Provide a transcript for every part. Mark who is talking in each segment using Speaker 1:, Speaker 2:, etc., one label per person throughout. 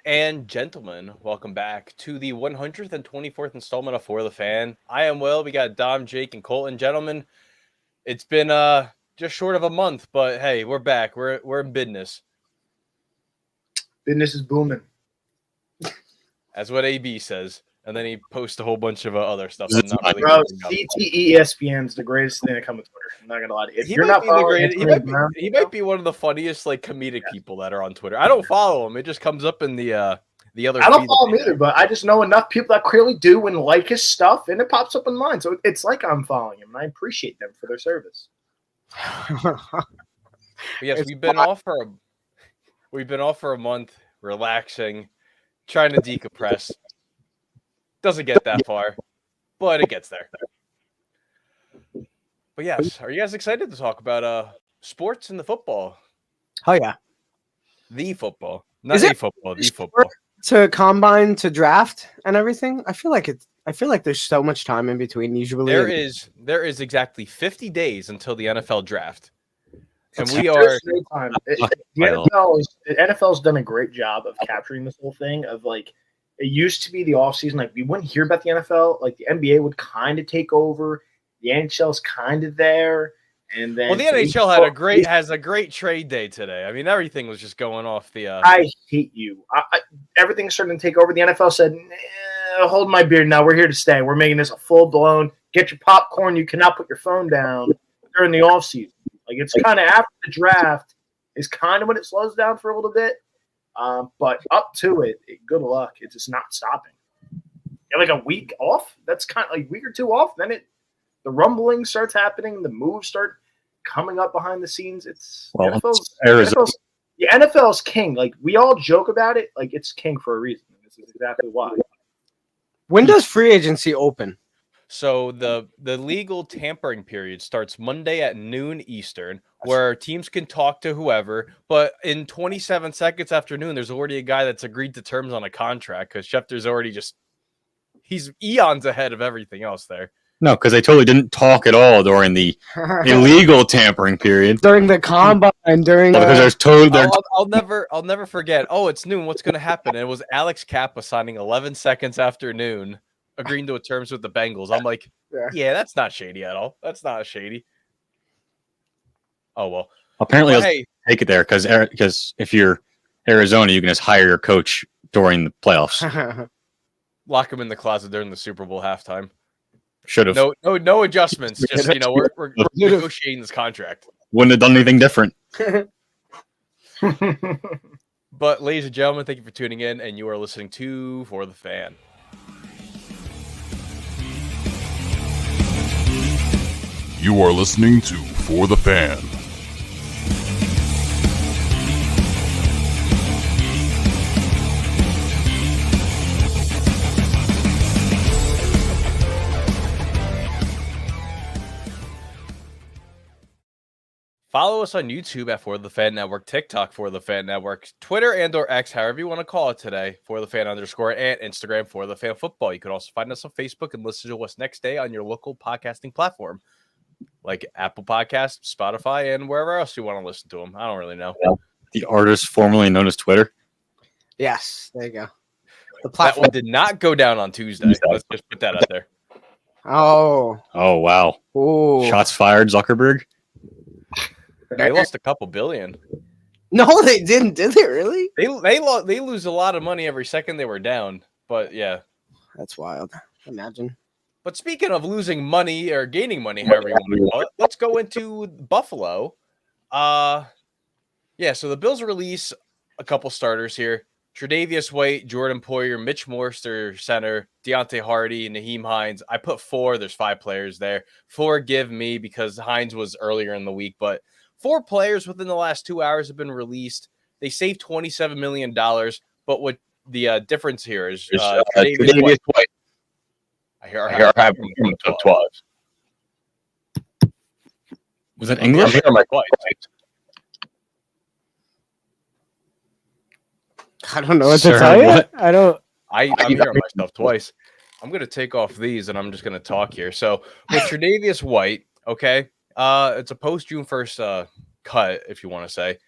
Speaker 1: and gentlemen, welcome back to the 124th installment of For the Fan. I am Will. We got Dom, Jake, and Colton. Gentlemen, it's been just short of a month, but hey, we're back. We're in business.
Speaker 2: Business is booming.
Speaker 1: That's what AB says. And then he posts a whole bunch of other stuff.
Speaker 3: I'm not really
Speaker 2: Bro, CTE ESPN's the greatest thing to come with Twitter. I'm not gonna lie to you. If you're not following
Speaker 1: he might be one of the funniest comedic people that are on Twitter. I don't follow him. It just comes up in the other.
Speaker 2: I don't follow him either, but I just know enough people that clearly do and like his stuff, and it pops up in mine. So it's like I'm following him, and I appreciate them for their service.
Speaker 1: Yes, we've been off for a month, relaxing, trying to decompress. Doesn't get that far, but it gets there. But yes, are you guys excited to talk about sports and the football?
Speaker 4: Oh yeah,
Speaker 1: the football, not the football, the football.
Speaker 4: To combine, to draft, and everything. I feel like there's so much time in between. Usually,
Speaker 1: there is exactly 50 days until the NFL draft, and we are.
Speaker 2: The NFL's done a great job of capturing this whole thing of It used to be the offseason, we wouldn't hear about the NFL. The NBA would kind of take over. The NHL's kind of there. And then
Speaker 1: the NHL has a great trade day today. I mean, everything was just going off the
Speaker 2: I hate you. Everything's starting to take over. The NFL said, hold my beer now. We're here to stay. We're making this a full-blown, get your popcorn. You cannot put your phone down during the offseason. It's kind of after the draft is kind of when it slows down for a little bit. But up to it, good luck. It's just not stopping. You have a week off. That's kind of a week or two off. Then the rumbling starts happening. The moves start coming up behind the scenes. NFL's king. We all joke about it. It's king for a reason. This is exactly why.
Speaker 4: When does free agency open?
Speaker 1: So the legal tampering period starts Monday at noon Eastern, where teams can talk to whoever. But in 27 seconds after noon, there's already a guy that's agreed to terms on a contract because Schefter's already he's eons ahead of everything else there.
Speaker 3: No, because they totally didn't talk at all during the illegal tampering period.
Speaker 4: During the combine,
Speaker 1: because I'll never forget. Oh, it's noon. What's going to happen? And it was Alex Kappa signing 11 seconds after noon, agreeing to terms with the Bengals. I'm like, yeah, that's not shady at all. That's not shady. Oh, well.
Speaker 3: Apparently, take it there because if you're Arizona, you can just hire your coach during the playoffs.
Speaker 1: Lock him in the closet during the Super Bowl halftime.
Speaker 3: Should have.
Speaker 1: No adjustments. Just, we're negotiating this contract.
Speaker 3: Wouldn't have done anything different.
Speaker 1: But, ladies and gentlemen, thank you for tuning in, and you are listening to For the Fan.
Speaker 5: You are listening to For the Fan.
Speaker 1: Follow us on YouTube at For the Fan Network, TikTok For the Fan Network, Twitter and/or X, however you want to call it today, For the Fan _ and Instagram For the Fan Football. You can also find us on Facebook and listen to us next day on your local podcasting platform, like Apple Podcasts, Spotify, and wherever else you want to listen to them. I don't really know.
Speaker 3: The artist formerly known as Twitter.
Speaker 4: Yes, there you go.
Speaker 1: That one did not go down on Tuesday. Let's just put that out there.
Speaker 4: Oh,
Speaker 3: wow.
Speaker 4: Ooh.
Speaker 3: Shots fired, Zuckerberg.
Speaker 1: They lost a couple billion.
Speaker 4: No, they didn't. Did they really?
Speaker 1: They lose a lot of money every second they were down. But yeah,
Speaker 4: that's wild. Imagine.
Speaker 1: But speaking of losing money or gaining money, however you want to call it, let's go into Buffalo. So the Bills release a couple starters here: Tre'Davious White, Jordan Poyer, Mitch Morster, center, Deontay Hardy, Nyheim Hines. I put 4. There's 5 players there. Forgive me because Hines was earlier in the week, but 4 players within the last 2 hours have been released. They saved $27 million, but what the difference here is Tre'Davious White. I hear him from the top 12.
Speaker 3: Was that English?
Speaker 4: I don't know what to tell you. I don't.
Speaker 1: I'm hearing myself twice. I'm going to take off these and I'm just going to talk here. So with Tre'Davious White, okay, it's a post June 1st cut, if you want to say.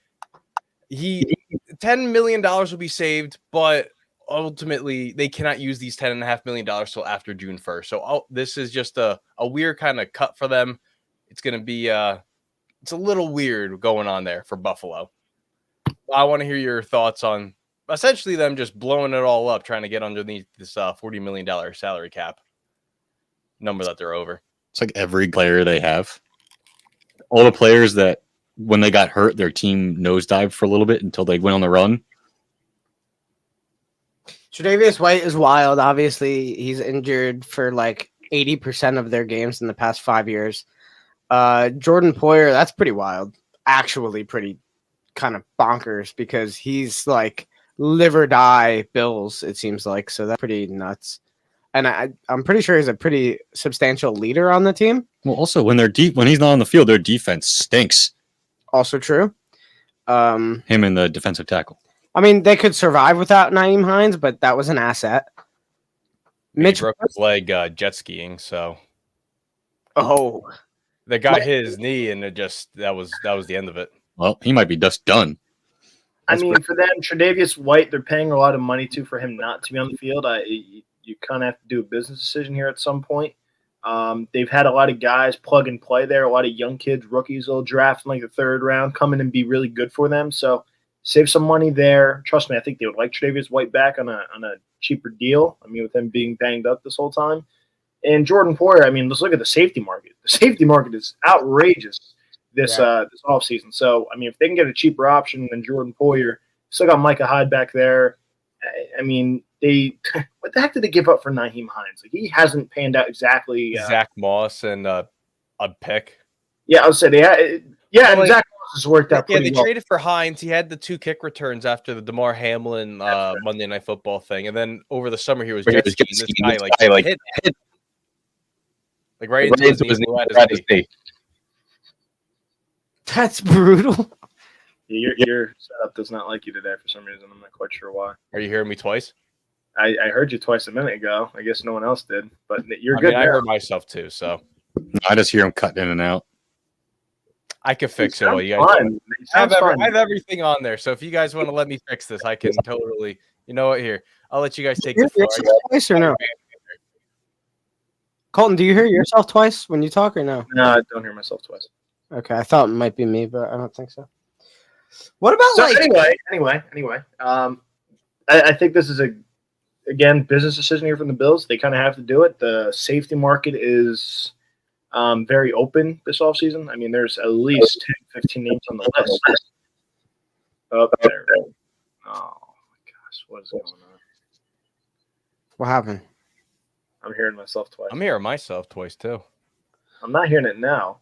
Speaker 1: $10 million will be saved, but ultimately they cannot use these $10.5 million till after June 1st. So this is just a weird kind of cut for them. It's going to be it's a little weird going on there for Buffalo. I want to hear your thoughts on essentially them just blowing it all up, trying to get underneath this $40 million salary cap number that they're over.
Speaker 3: It's like every player they have. All the players that when they got hurt, their team nosedived for a little bit until they went on the run.
Speaker 4: Tre'Davious White is wild. Obviously, he's injured for like 80% of their games in the past 5 years. Jordan Poyer, that's pretty wild. Actually, pretty kind of bonkers because he's like live or die Bills, it seems like. So that's pretty nuts. And I'm pretty sure he's a pretty substantial leader on the team.
Speaker 3: Well, also when they're deep, when he's not on the field, their defense stinks.
Speaker 4: Also true.
Speaker 3: Him and the defensive tackle.
Speaker 4: I mean, they could survive without Nyheim Hines, but that was an asset.
Speaker 1: Mitch broke his leg jet skiing, so they got his knee, and that was the end of it.
Speaker 3: Well, he might be just done.
Speaker 2: I mean, for them, Tre'Davious White, they're paying a lot of money for him not to be on the field. You kind of have to do a business decision here at some point. They've had a lot of guys plug and play there, a lot of young kids, rookies they'll draft in like the third round, come in and be really good for them. So save some money there. Trust me, I think they would like Tre'Davious White back on a cheaper deal. I mean, with him being banged up this whole time. And Jordan Poyer, I mean, let's look at the safety market. The safety market is outrageous this offseason. So, I mean, if they can get a cheaper option than Jordan Poyer, still got Micah Hyde back there. I mean, what the heck did they give up for Nyheim Hines? Like, he hasn't panned out exactly.
Speaker 1: Zach Moss and a pick.
Speaker 2: Yeah, I would say and Zach Moss has worked out pretty well.
Speaker 1: Yeah, they traded for Hines. He had the 2 kick returns after the DeMar Hamlin Monday Night Football thing, and then over the summer he was jet skiing. This guy hit like right into his knee.
Speaker 4: That's brutal.
Speaker 2: Your setup does not like you today for some reason. I'm not quite sure why.
Speaker 1: Are you hearing me twice?
Speaker 2: I heard you twice a minute ago. I guess no one else did, but you're good.
Speaker 1: I heard myself too, so
Speaker 3: I just hear him cutting in and out.
Speaker 1: I can fix it. You guys I have everything on there, so if you guys want to let me fix this, I can totally. You know what? Here, I'll let you guys take the floor.
Speaker 4: Twice or no? Colton, do you hear yourself twice when you talk or no?
Speaker 2: No, I don't hear myself twice.
Speaker 4: Okay, I thought it might be me, but I don't think so. What about
Speaker 2: anyway? I think this is again business decision here from the Bills. They kind of have to do it. The safety market is very open this offseason. I mean, there's at least 10, 15 names on the list. Oh, there. Oh my gosh, what is going on?
Speaker 4: What happened?
Speaker 2: I'm hearing myself twice.
Speaker 1: I'm hearing myself twice too.
Speaker 2: I'm not hearing it now.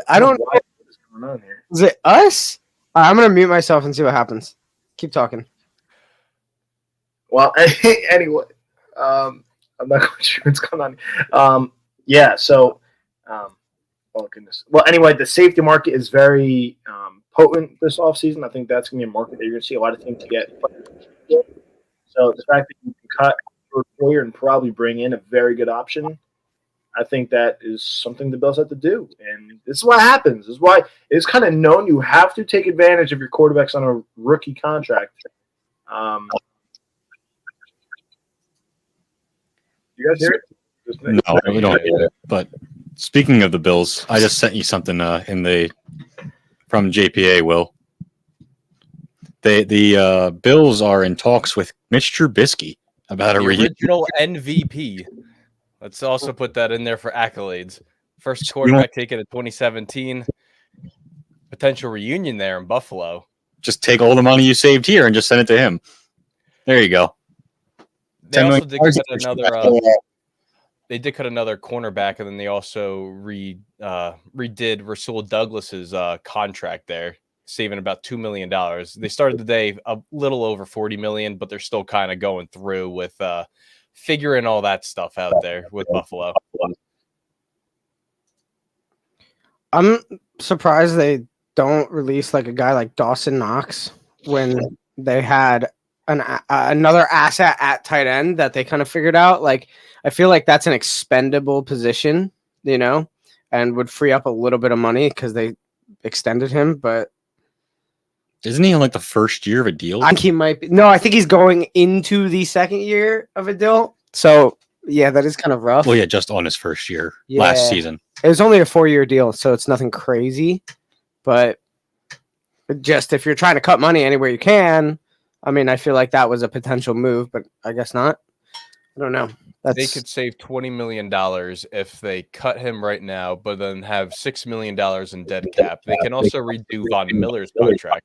Speaker 4: I don't know
Speaker 2: what is going on here.
Speaker 4: Is it us? I'm gonna mute myself and see what happens. Keep talking.
Speaker 2: Well, anyway, I'm not quite sure what's going on. Oh goodness. Well, anyway, the safety market is very potent this offseason. I think that's gonna be a market that you're gonna see a lot of teams get. So the fact that you can cut Jordan Poyer and probably bring in a very good option, I think that is something the Bills have to do. And this is what happens. This is why it's kind of known you have to take advantage of your quarterbacks on a rookie contract. You guys hear it?
Speaker 3: No, we don't hear it. But speaking of the Bills, I just sent you something from JPA, Will. The Bills are in talks with Mitch Trubisky about
Speaker 1: the original MVP. Let's also put that in there for accolades. First quarterback taken in 2017. Potential reunion there in Buffalo.
Speaker 3: Just take all the money you saved here and just send it to him. There you go.
Speaker 1: They also did cut another. They did cut another cornerback, and then they also redid Rasul Douglas's contract there, saving about $2 million. They started the day a little over $40 million, but they're still kind of going through with figuring all that stuff out there with Buffalo.
Speaker 4: I'm surprised they don't release like a guy like Dawson Knox when they had another asset at tight end that they kind of figured out. Like, I feel like that's an expendable position, and would free up a little bit of money because they extended him. But
Speaker 3: Isn't he in like the first year of a deal?
Speaker 4: I think he might be. No, I think he's going into the second year of a deal. So yeah, that is kind of rough.
Speaker 3: Well, yeah, just on his first year last
Speaker 4: Yeah.
Speaker 3: season.
Speaker 4: It was only a 4-year deal, so it's nothing crazy. But just if you're trying to cut money anywhere you can, I mean, I feel like that was a potential move, but I guess not. I don't know.
Speaker 1: They could save $20 million if they cut him right now, but then have $6 million in dead cap. They can also redo Von Miller's contract.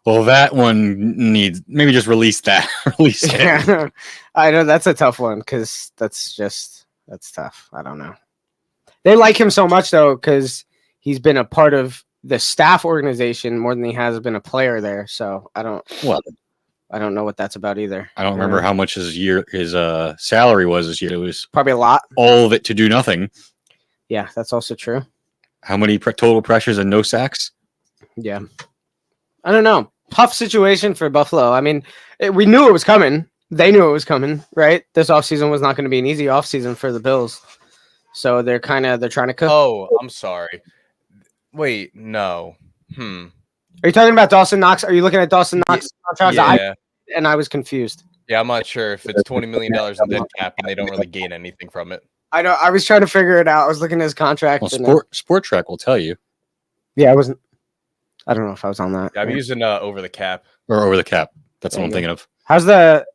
Speaker 3: Well, that one needs maybe just release that. Release it.
Speaker 4: Yeah, I know that's a tough one because that's tough. I don't know. They like him so much though because he's been a part of the staff organization more than he has been a player there. So I don't know what that's about either.
Speaker 3: I don't remember how much his salary was this year. It was
Speaker 4: Probably a lot.
Speaker 3: all of it to do nothing.
Speaker 4: Yeah, that's also true.
Speaker 3: How many total pressures and no sacks?
Speaker 4: Yeah, I don't know. Tough situation for Buffalo. I mean, we knew it was coming. They knew it was coming, right? This offseason was not going to be an easy offseason for the Bills. So they're trying to cook.
Speaker 1: Oh, I'm sorry. Wait, no.
Speaker 4: Are you talking about Dawson Knox? Are you looking at Dawson Knox contract?
Speaker 1: Yeah.
Speaker 4: I was confused.
Speaker 1: Yeah, I'm not sure if it's $20 million in dead cap and they don't really gain anything from it.
Speaker 4: I know. I was trying to figure it out. I was looking at his contract.
Speaker 3: Well, Sport Track will tell you.
Speaker 4: Yeah, I wasn't. I don't know if I was on that.
Speaker 1: Yeah, I'm using over the cap.
Speaker 3: Or over the cap. That's
Speaker 4: There
Speaker 3: what I'm
Speaker 4: you
Speaker 3: thinking of.
Speaker 4: How's the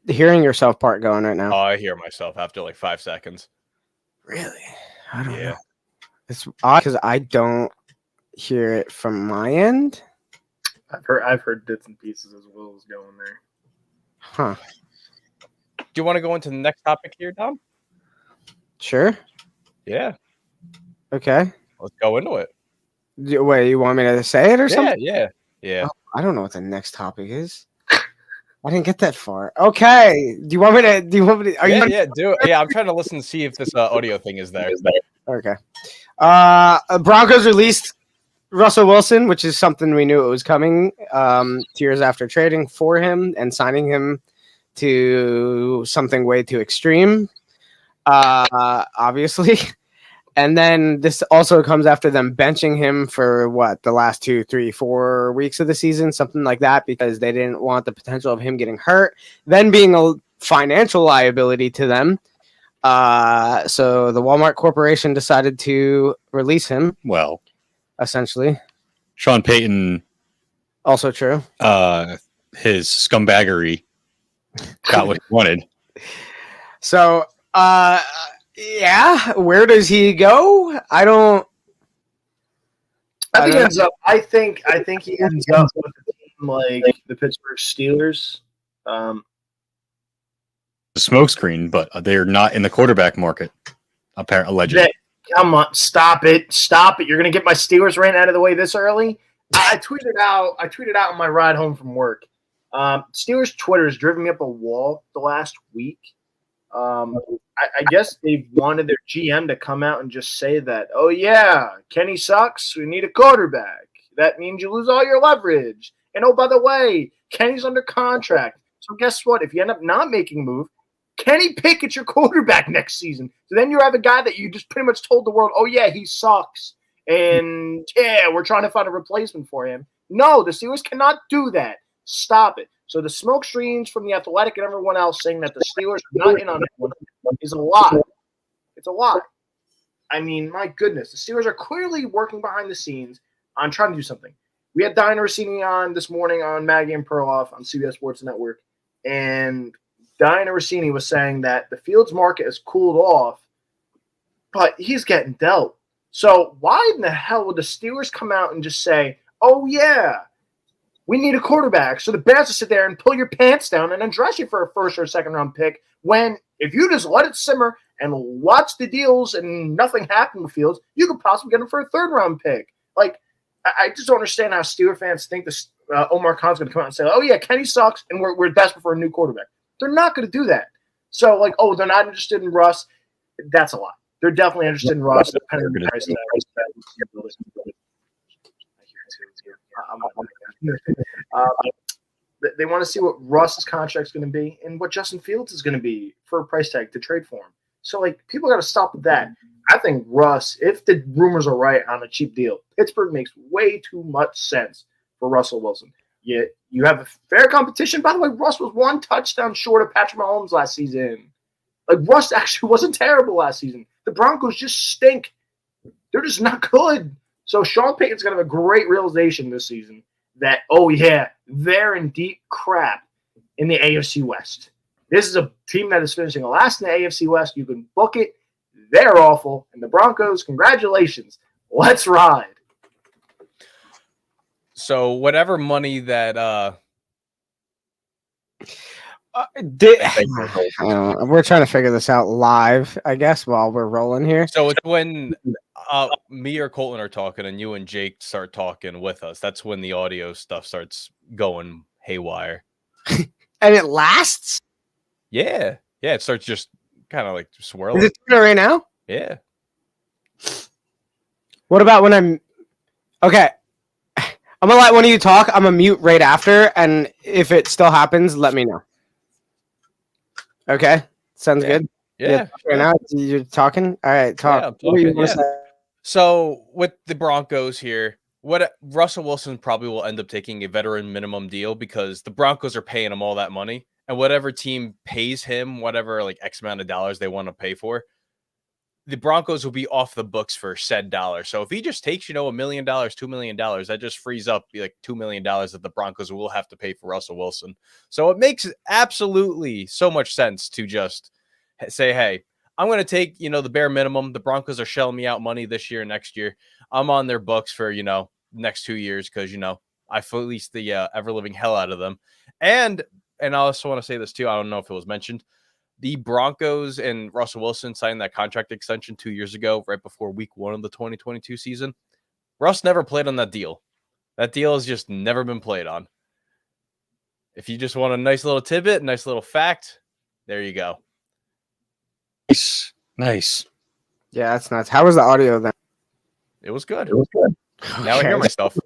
Speaker 4: hearing yourself part going right now?
Speaker 1: Oh, I hear myself after like 5 seconds.
Speaker 4: Really? I don't
Speaker 1: Yeah.
Speaker 4: know. It's odd because I don't hear it from my end.
Speaker 2: I've heard bits and pieces as well as going there.
Speaker 4: Huh.
Speaker 1: Do you want to go into the next topic here, Tom?
Speaker 4: Sure.
Speaker 1: Yeah,
Speaker 4: Okay.
Speaker 1: let's go into it.
Speaker 4: Wait, you want me to say it or something?
Speaker 1: Yeah.
Speaker 4: I don't know what the next topic is. I didn't get that far. Okay. Do you want me to? Are you?
Speaker 1: Yeah, do it. Yeah, I'm trying to listen to see if this audio thing is there.
Speaker 4: Okay. Broncos released Russell Wilson, which is something we knew it was coming. Years after trading for him and signing him to something way too extreme. Obviously. And then this also comes after them benching him for the last 2, 3, 4 weeks of the season, something like that, because they didn't want the potential of him getting hurt, then being a financial liability to them. So the Walmart Corporation decided to release him,
Speaker 3: Well,
Speaker 4: essentially.
Speaker 3: Sean Payton,
Speaker 4: Also true.
Speaker 3: his scumbaggery got what he wanted.
Speaker 4: So, yeah, where does he go? I don't.
Speaker 2: I think
Speaker 4: don't
Speaker 2: he ends up. I think he ends up with a team like the Pittsburgh Steelers.
Speaker 3: The smokescreen, but they're not in the quarterback market, apparently. Allegedly.
Speaker 2: Come on, stop it! You're gonna get my Steelers rant out of the way this early. I tweeted out on my ride home from work. Steelers Twitter has driven me up a wall the last week. I guess they wanted their GM to come out and just say that, oh yeah, Kenny sucks. We need a quarterback. That means you lose all your leverage. And oh, by the way, Kenny's under contract. So guess what? If you end up not making a move, Kenny Pickett's your quarterback next season. So then you have a guy that you just pretty much told the world, oh yeah, he sucks. And yeah, we're trying to find a replacement for him. No, the Steelers cannot do that. Stop it. So the smoke screens from The Athletic and everyone else saying that the Steelers are not in on it is a lie. It's a lie. I mean, my goodness. The Steelers are clearly working behind the scenes on trying to do something. We had Diana Rossini on this morning on Maggie and Perloff on CBS Sports Network, and Diana Rossini was saying that the Fields market has cooled off, but he's getting dealt. So why in the hell would the Steelers come out and just say, oh, yeah, we need a quarterback? So the Bears will sit there and pull your pants down and then dress you for a first or second round pick when if you just let it simmer and watch the deals and nothing happened with Fields, you could possibly get him for a third round pick. Like, I just don't understand how Steeler fans think this Omar Khan's going to come out and say, oh, yeah, Kenny sucks and we're desperate for a new quarterback. They're not going to do that. So, like, oh, they're not interested in Russ. That's a lie. They're definitely interested in Russ. Depending on the price tag. They want to see what Russ's contract is going to be and what Justin Fields is going to be for a price tag to trade for him. So, like, people got to stop with that. I think Russ, if the rumors are right on a cheap deal, Pittsburgh makes way too much sense for Russell Wilson. You have a fair competition. By the way, Russ was 1 touchdown short of Patrick Mahomes last season. Like, Russ actually wasn't terrible last season. The Broncos just stink. They're just not good. So Sean Payton's going to have a great realization this season that, oh, yeah, they're in deep crap in the AFC West. This is a team that is finishing last in the AFC West. You can book it. They're awful. And the Broncos, congratulations. Let's ride.
Speaker 1: So whatever money that
Speaker 4: we're trying to figure this out live, I guess, while we're rolling here.
Speaker 1: so it's when me or Colton are talking and you and Jake start talking with us. That's when the audio stuff starts going haywire.
Speaker 4: And it lasts?
Speaker 1: Yeah. Yeah, it starts just kind of like swirling.
Speaker 4: Is it doing it right now?
Speaker 1: Yeah.
Speaker 4: What about when I'm okay? I'm gonna let one of you talk. I'm gonna mute right after, and if it still happens, let me know. Okay, sounds good.
Speaker 1: Yeah.
Speaker 4: Right now you're talking. All right, talk.
Speaker 1: Yeah, I'm
Speaker 4: What do you
Speaker 1: talking,
Speaker 4: wanna
Speaker 1: yeah.
Speaker 4: say?
Speaker 1: So with the Broncos here, what Russell Wilson probably will end up taking a veteran minimum deal because the Broncos are paying him all that money, and whatever team pays him whatever like X amount of dollars they want to pay for, the Broncos will be off the books for said dollar. So if he just takes, $1 million, $2 million, that just frees up like $2 million that the Broncos will have to pay for Russell Wilson. So it makes absolutely so much sense to just say, hey, I'm going to take, the bare minimum. The Broncos are shelling me out money this year, next year. I'm on their books for, next 2 years because, I fleeced the ever living hell out of them. And I also want to say this too. I don't know if it was mentioned. The Broncos and Russell Wilson signed that contract extension 2 years ago, right before week 1 of the 2022 season. Russ never played on that deal. That deal has just never been played on. If you just want a nice little tidbit, nice little fact, there you go.
Speaker 3: Nice.
Speaker 4: Yeah, that's nuts. How was the audio then?
Speaker 1: It was good. Now I hear myself.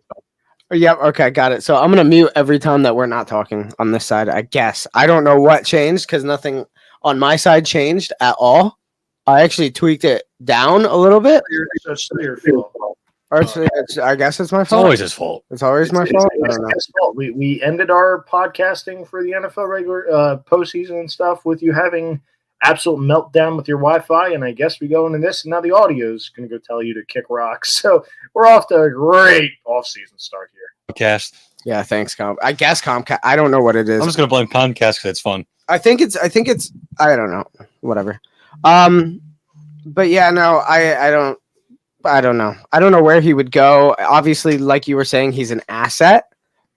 Speaker 4: Yeah, okay, got it. So I'm gonna mute every time that we're not talking on this side. I guess I don't know what changed because nothing on my side changed at all. I actually tweaked it down a little bit.
Speaker 2: It's still your fault.
Speaker 4: Or I guess it's my
Speaker 3: It's
Speaker 4: fault.
Speaker 3: always his fault.
Speaker 4: It's always my fault. I don't know.
Speaker 2: His fault. We ended our podcasting for the NFL regular postseason and stuff with you having absolute meltdown with your Wi-Fi, and I guess we go into this, and now the audio is going to go tell you to kick rocks. So we're off to a great off-season start here.
Speaker 3: Comcast.
Speaker 4: Yeah, thanks, I guess Comcast. I don't know what it is.
Speaker 3: I'm just gonna blame Comcast because it's fun.
Speaker 4: I think it's I don't know. Whatever. But yeah, no, I don't know. I don't know where he would go. Obviously, like you were saying, he's an asset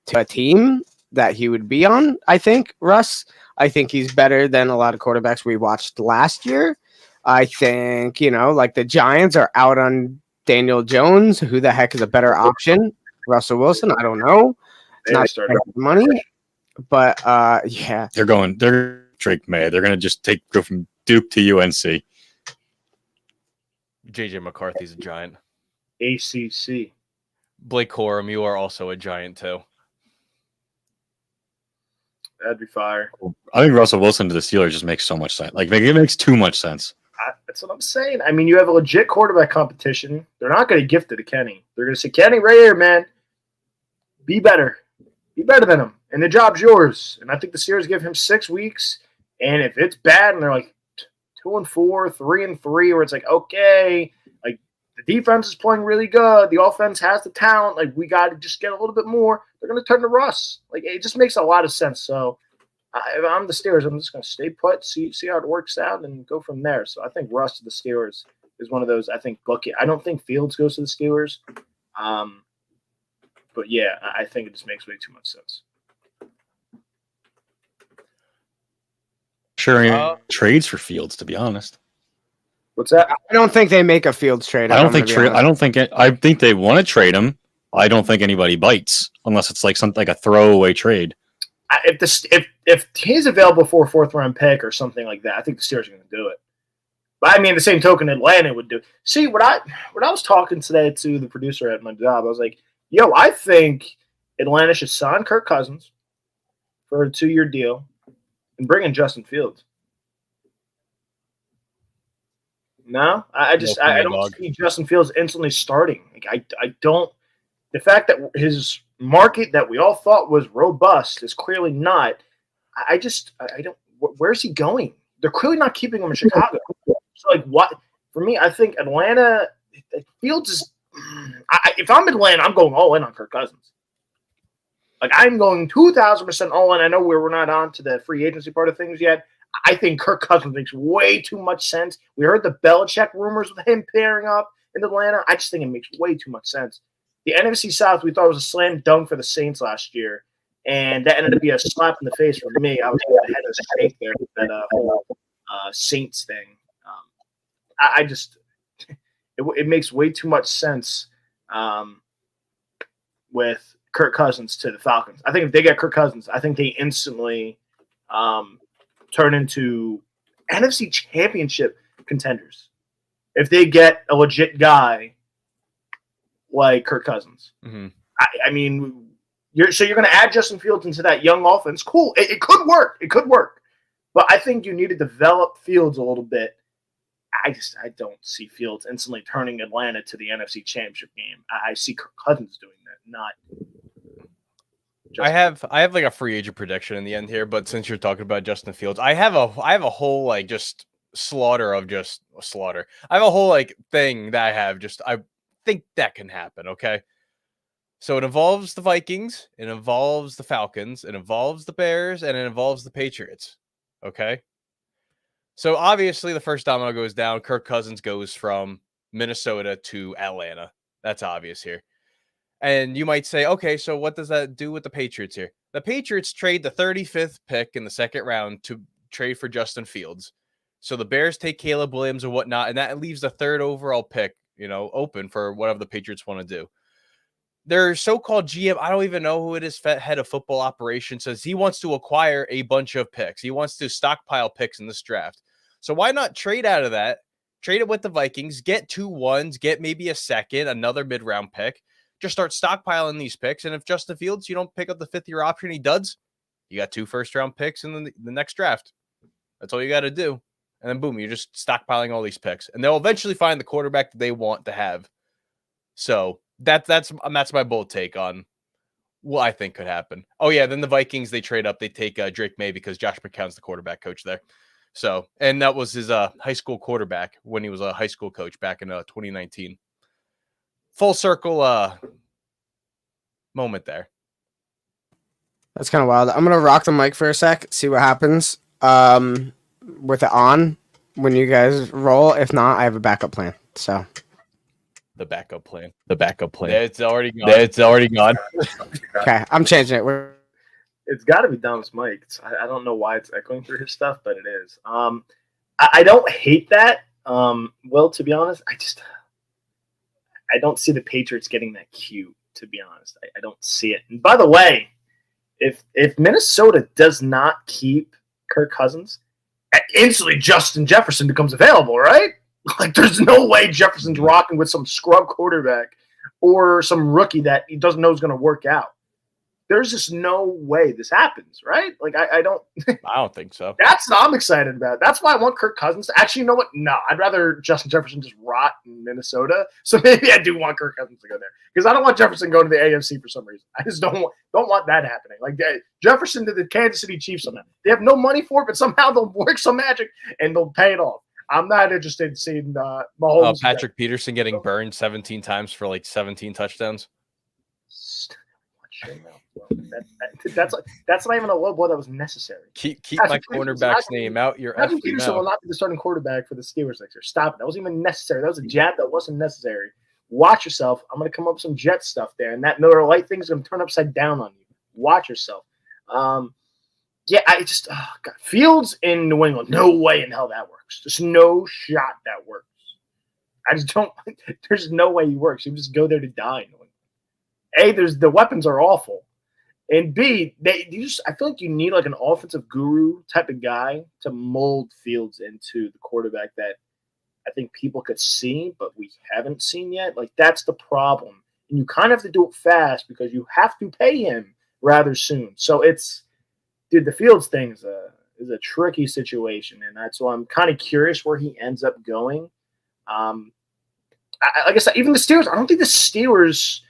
Speaker 4: to a team that he would be on, I think, Russ. I think he's better than a lot of quarterbacks we watched last year. I think, like the Giants are out on Daniel Jones. Who the heck is a better option? Russell Wilson? I don't know. It's not
Speaker 2: started
Speaker 4: money. But yeah.
Speaker 3: They're Drake May. They're gonna just go from Duke to UNC.
Speaker 1: JJ McCarthy's a giant.
Speaker 2: ACC.
Speaker 1: Blake Corum, you are also a giant too.
Speaker 2: That'd be fire.
Speaker 3: I think Russell Wilson to the Steelers just makes so much sense. Like it makes too much sense.
Speaker 2: That's what I'm saying. I mean, you have a legit quarterback competition. They're not going to gift it to Kenny. They're going to say, Kenny, right here, man. Be better. Be better than him. And the job's yours. And I think the Steelers give him 6 weeks. And if it's bad and they're like 2-4, 3-3, where it's like, okay, like the defense is playing really good. The offense has the talent. Like, we got to just get a little bit more. They're going to turn to Russ. Like, it just makes a lot of sense. So if I'm the Steelers, I'm just going to stay put, see how it works out, and go from there. So I think Russ to the Steelers is one of those, I think, bucket. I don't think Fields goes to the Steelers. But, yeah, I think it just makes way too much sense.
Speaker 3: Sure, trades for Fields, to be honest.
Speaker 2: What's that?
Speaker 4: I don't think they make a Fields trade.
Speaker 3: I think they want to trade him. I don't think anybody bites unless it's like something like a throwaway trade.
Speaker 2: If he's available for a 4th-round pick or something like that, I think the Steelers are going to do it. But I mean, the same token, Atlanta would do. See, when I was talking today to the producer at my job, I was like, "Yo, I think Atlanta should sign Kirk Cousins for a 2-year deal and bring in Justin Fields." No, I just
Speaker 1: No,
Speaker 2: I don't
Speaker 1: dog.
Speaker 2: see Justin Fields instantly starting. Like I don't. The fact that his market that we all thought was robust is clearly not. I don't. Where's he going? They're clearly not keeping him in Chicago. So like what? For me, I think Atlanta. Fields is. If I'm Atlanta, I'm going all in on Kirk Cousins. Like I'm going 2,000% all in. I know we're not on to the free agency part of things yet. I think Kirk Cousins makes way too much sense. We heard the Belichick rumors with him pairing up in Atlanta. I just think it makes way too much sense. The NFC South, we thought was a slam dunk for the Saints last year, and that ended up being a slap in the face for me. I was ahead of the snake there with that whole Saints thing. I just it makes way too much sense with Kirk Cousins to the Falcons. I think if they get Kirk Cousins, I think they instantly turn into NFC Championship contenders if they get a legit guy like Kirk Cousins.
Speaker 1: Mm-hmm.
Speaker 2: I mean, you're going to add Justin Fields into that young offense. Cool. It could work. It could work. But I think you need to develop Fields a little bit. I don't see Fields instantly turning Atlanta to the NFC Championship game. I see Kirk Cousins doing that, not
Speaker 1: I have like a free agent prediction in the end here, but since you're talking about Justin Fields, I have a whole like just slaughter. I have a whole like thing that I think that can happen. Okay. So it involves the Vikings, it involves the Falcons, it involves the Bears, and it involves the Patriots. Okay. So obviously the first domino goes down. Kirk Cousins goes from Minnesota to Atlanta. That's obvious here. And you might say, okay, so what does that do with the Patriots here? The Patriots trade the 35th pick in the second round to trade for Justin Fields. So the Bears take Caleb Williams and whatnot, and that leaves the third overall pick, open for whatever the Patriots want to do. Their so-called GM, I don't even know who it is, head of football operations, says he wants to acquire a bunch of picks. He wants to stockpile picks in this draft. So why not trade out of that, trade it with the Vikings, get 2 1s, get maybe a second, another mid-round pick, just start stockpiling these picks. And if Justin Fields, you don't pick up the 5th-year option, he duds, you got 2 first-round picks in the next draft. That's all you got to do. And then boom, you're just stockpiling all these picks. And they'll eventually find the quarterback that they want to have. So that's my bold take on what I think could happen. Oh, yeah, then the Vikings, they trade up. They take Drake May because Josh McCown's the quarterback coach there. So, and that was his high school quarterback when he was a high school coach back in 2019. Full circle moment there.
Speaker 4: That's kind of wild. I'm going to rock the mic for a sec, see what happens with it on when you guys roll. If not, I have a backup plan. So
Speaker 1: the backup plan. It's already gone.
Speaker 4: Okay, I'm changing it.
Speaker 2: It's got to be Dom's mic. I don't know why it's echoing through his stuff, but it is. I don't hate that. Well, to be honest, I don't see the Patriots getting that cute, to be honest. I don't see it. And by the way, if Minnesota does not keep Kirk Cousins, instantly Justin Jefferson becomes available, right? Like, there's no way Jefferson's rocking with some scrub quarterback or some rookie that he doesn't know is going to work out. There's just no way this happens, right? Like, I don't
Speaker 1: think so.
Speaker 2: That's what I'm excited about. That's why I want Kirk Cousins. Actually, you know what? No, I'd rather Justin Jefferson just rot in Minnesota. So maybe I do want Kirk Cousins to go there because I don't want Jefferson going to the AFC for some reason. I just don't want that happening. Like Jefferson to the Kansas City Chiefs somehow. They have no money for it, but somehow they'll work some magic and they'll pay it off. I'm not interested in seeing Mahomes.
Speaker 1: Patrick Peterson getting burned 17 times for like 17 touchdowns.
Speaker 2: That's not even a low blow that was necessary.
Speaker 1: Keep my cornerback's name out your
Speaker 2: Patrick Peterson will not be the starting quarterback for the Steelers next year. Stop it. That wasn't even necessary. That was a jab that wasn't necessary. Watch yourself. I'm going to come up with some Jet stuff there, and that Miller Lite thing is going to turn upside down on you. Watch yourself. God. Fields in New England. No way in hell that works. There's no shot that works. I just don't. There's no way he works. You just go there to die. A, the weapons are awful, and B, I feel like you need like an offensive guru type of guy to mold Fields into the quarterback that I think people could see, but we haven't seen yet. Like, that's the problem, and you kind of have to do it fast because you have to pay him rather soon. So the Fields thing is a tricky situation, and that's why I'm kind of curious where he ends up going. Like I said, even the Steelers, I don't think the Steelers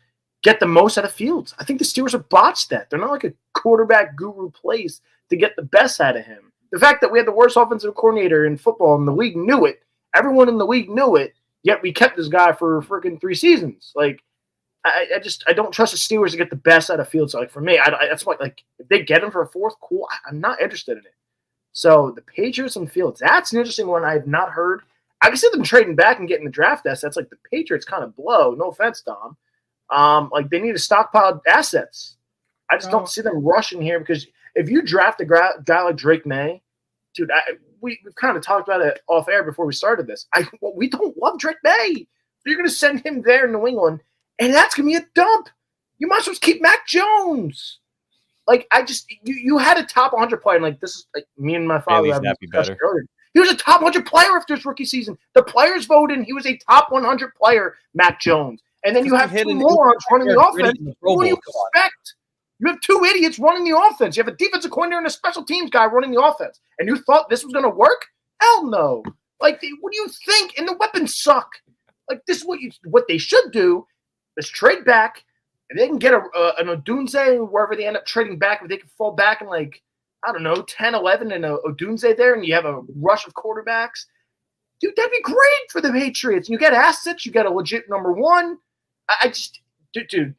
Speaker 2: get the most out of Fields. I think the Steelers are botched that. They're not like a quarterback guru place to get the best out of him. The fact that we had the worst offensive coordinator in football and the league knew it, everyone in the league knew it, yet we kept this guy for freaking 3 seasons. Like, I don't trust the Steelers to get the best out of Fields. So, like, for me, that's why, like, if they get him for a 4th, cool. I'm not interested in it. So the Patriots and Fields, that's an interesting one I have not heard. I can see them trading back and getting the draft assets. Like the Patriots kind of blow. No offense, Dom. Like they need to stockpile assets. I just don't see them rushing here because if you draft a guy like Drake May, dude, we've kind of talked about it off air before we started this. We don't love Drake May. You're going to send him there in New England, and that's going to be a dump. You might as well keep Mac Jones. Like you had a top 100 player, and like this is like me and my father having a discussion earlier. He was a top 100 player after his rookie season. The players voted, and he was a top 100 player, Mac Jones. And then you have 2 morons running the offense. What do you expect? You have 2 idiots running the offense. You have a defensive coordinator and a special teams guy running the offense. And you thought this was going to work? Hell no. Like, what do you think? And the weapons suck. Like, this is what they should do is trade back. If they can get an Odunze, wherever they end up trading back, if they can fall back in, like, I don't know, 10, 11, and a Odunze there, and you have a rush of quarterbacks, dude, that'd be great for the Patriots. You get assets. You get a legit number 1. Dude,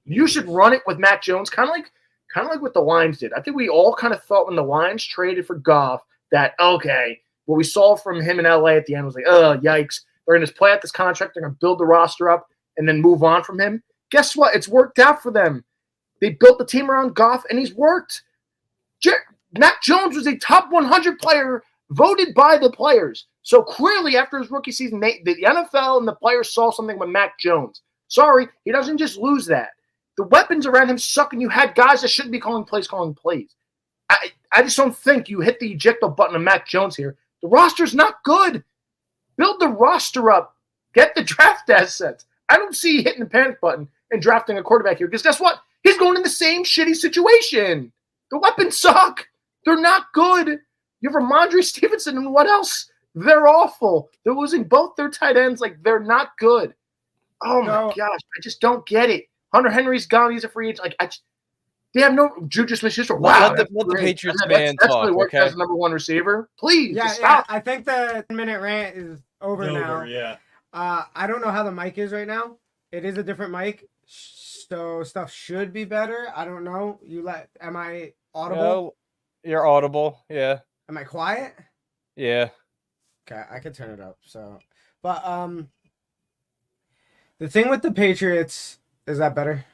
Speaker 2: you should run it with Mac Jones, kind of like what the Lions did. I think we all kind of thought when the Lions traded for Goff that, okay, what we saw from him in LA at the end was like, oh, yikes. They're going to play out this contract. They're going to build the roster up and then move on from him. Guess what? It's worked out for them. They built the team around Goff, and he's worked. Mac Jones was a top 100 player voted by the players. So clearly, after his rookie season, the NFL and the players saw something with Mac Jones. Sorry, he doesn't just lose that. The weapons around him suck, and you had guys that shouldn't be calling plays. I just don't think you hit the ejecto button of Mac Jones here. The roster's not good. Build the roster up. Get the draft assets. I don't see you hitting the panic button and drafting a quarterback here because guess what? He's going in the same shitty situation. The weapons suck. They're not good. You have Ramondre Stevenson and what else? They're awful. They're losing both their tight ends. Like, they're not good. Oh, my gosh. I just don't get it. Hunter Henry's gone. He's a free agent. Like, they have no Juju Smith-Schuster. Wow.
Speaker 1: Let the Patriots fan talk,
Speaker 2: really worked
Speaker 1: okay?
Speaker 2: as number 1 receiver. Please,
Speaker 6: Yeah,
Speaker 2: stop.
Speaker 6: I think the 10-minute rant is over now.
Speaker 7: Yeah.
Speaker 6: I don't know how the mic is right now. It is a different mic, so stuff should be better. I don't know. Am I audible?
Speaker 1: No, you're audible. Yeah.
Speaker 6: Am I quiet?
Speaker 1: Yeah.
Speaker 6: Okay, I could turn it up. So, but the thing with the Patriots is that better?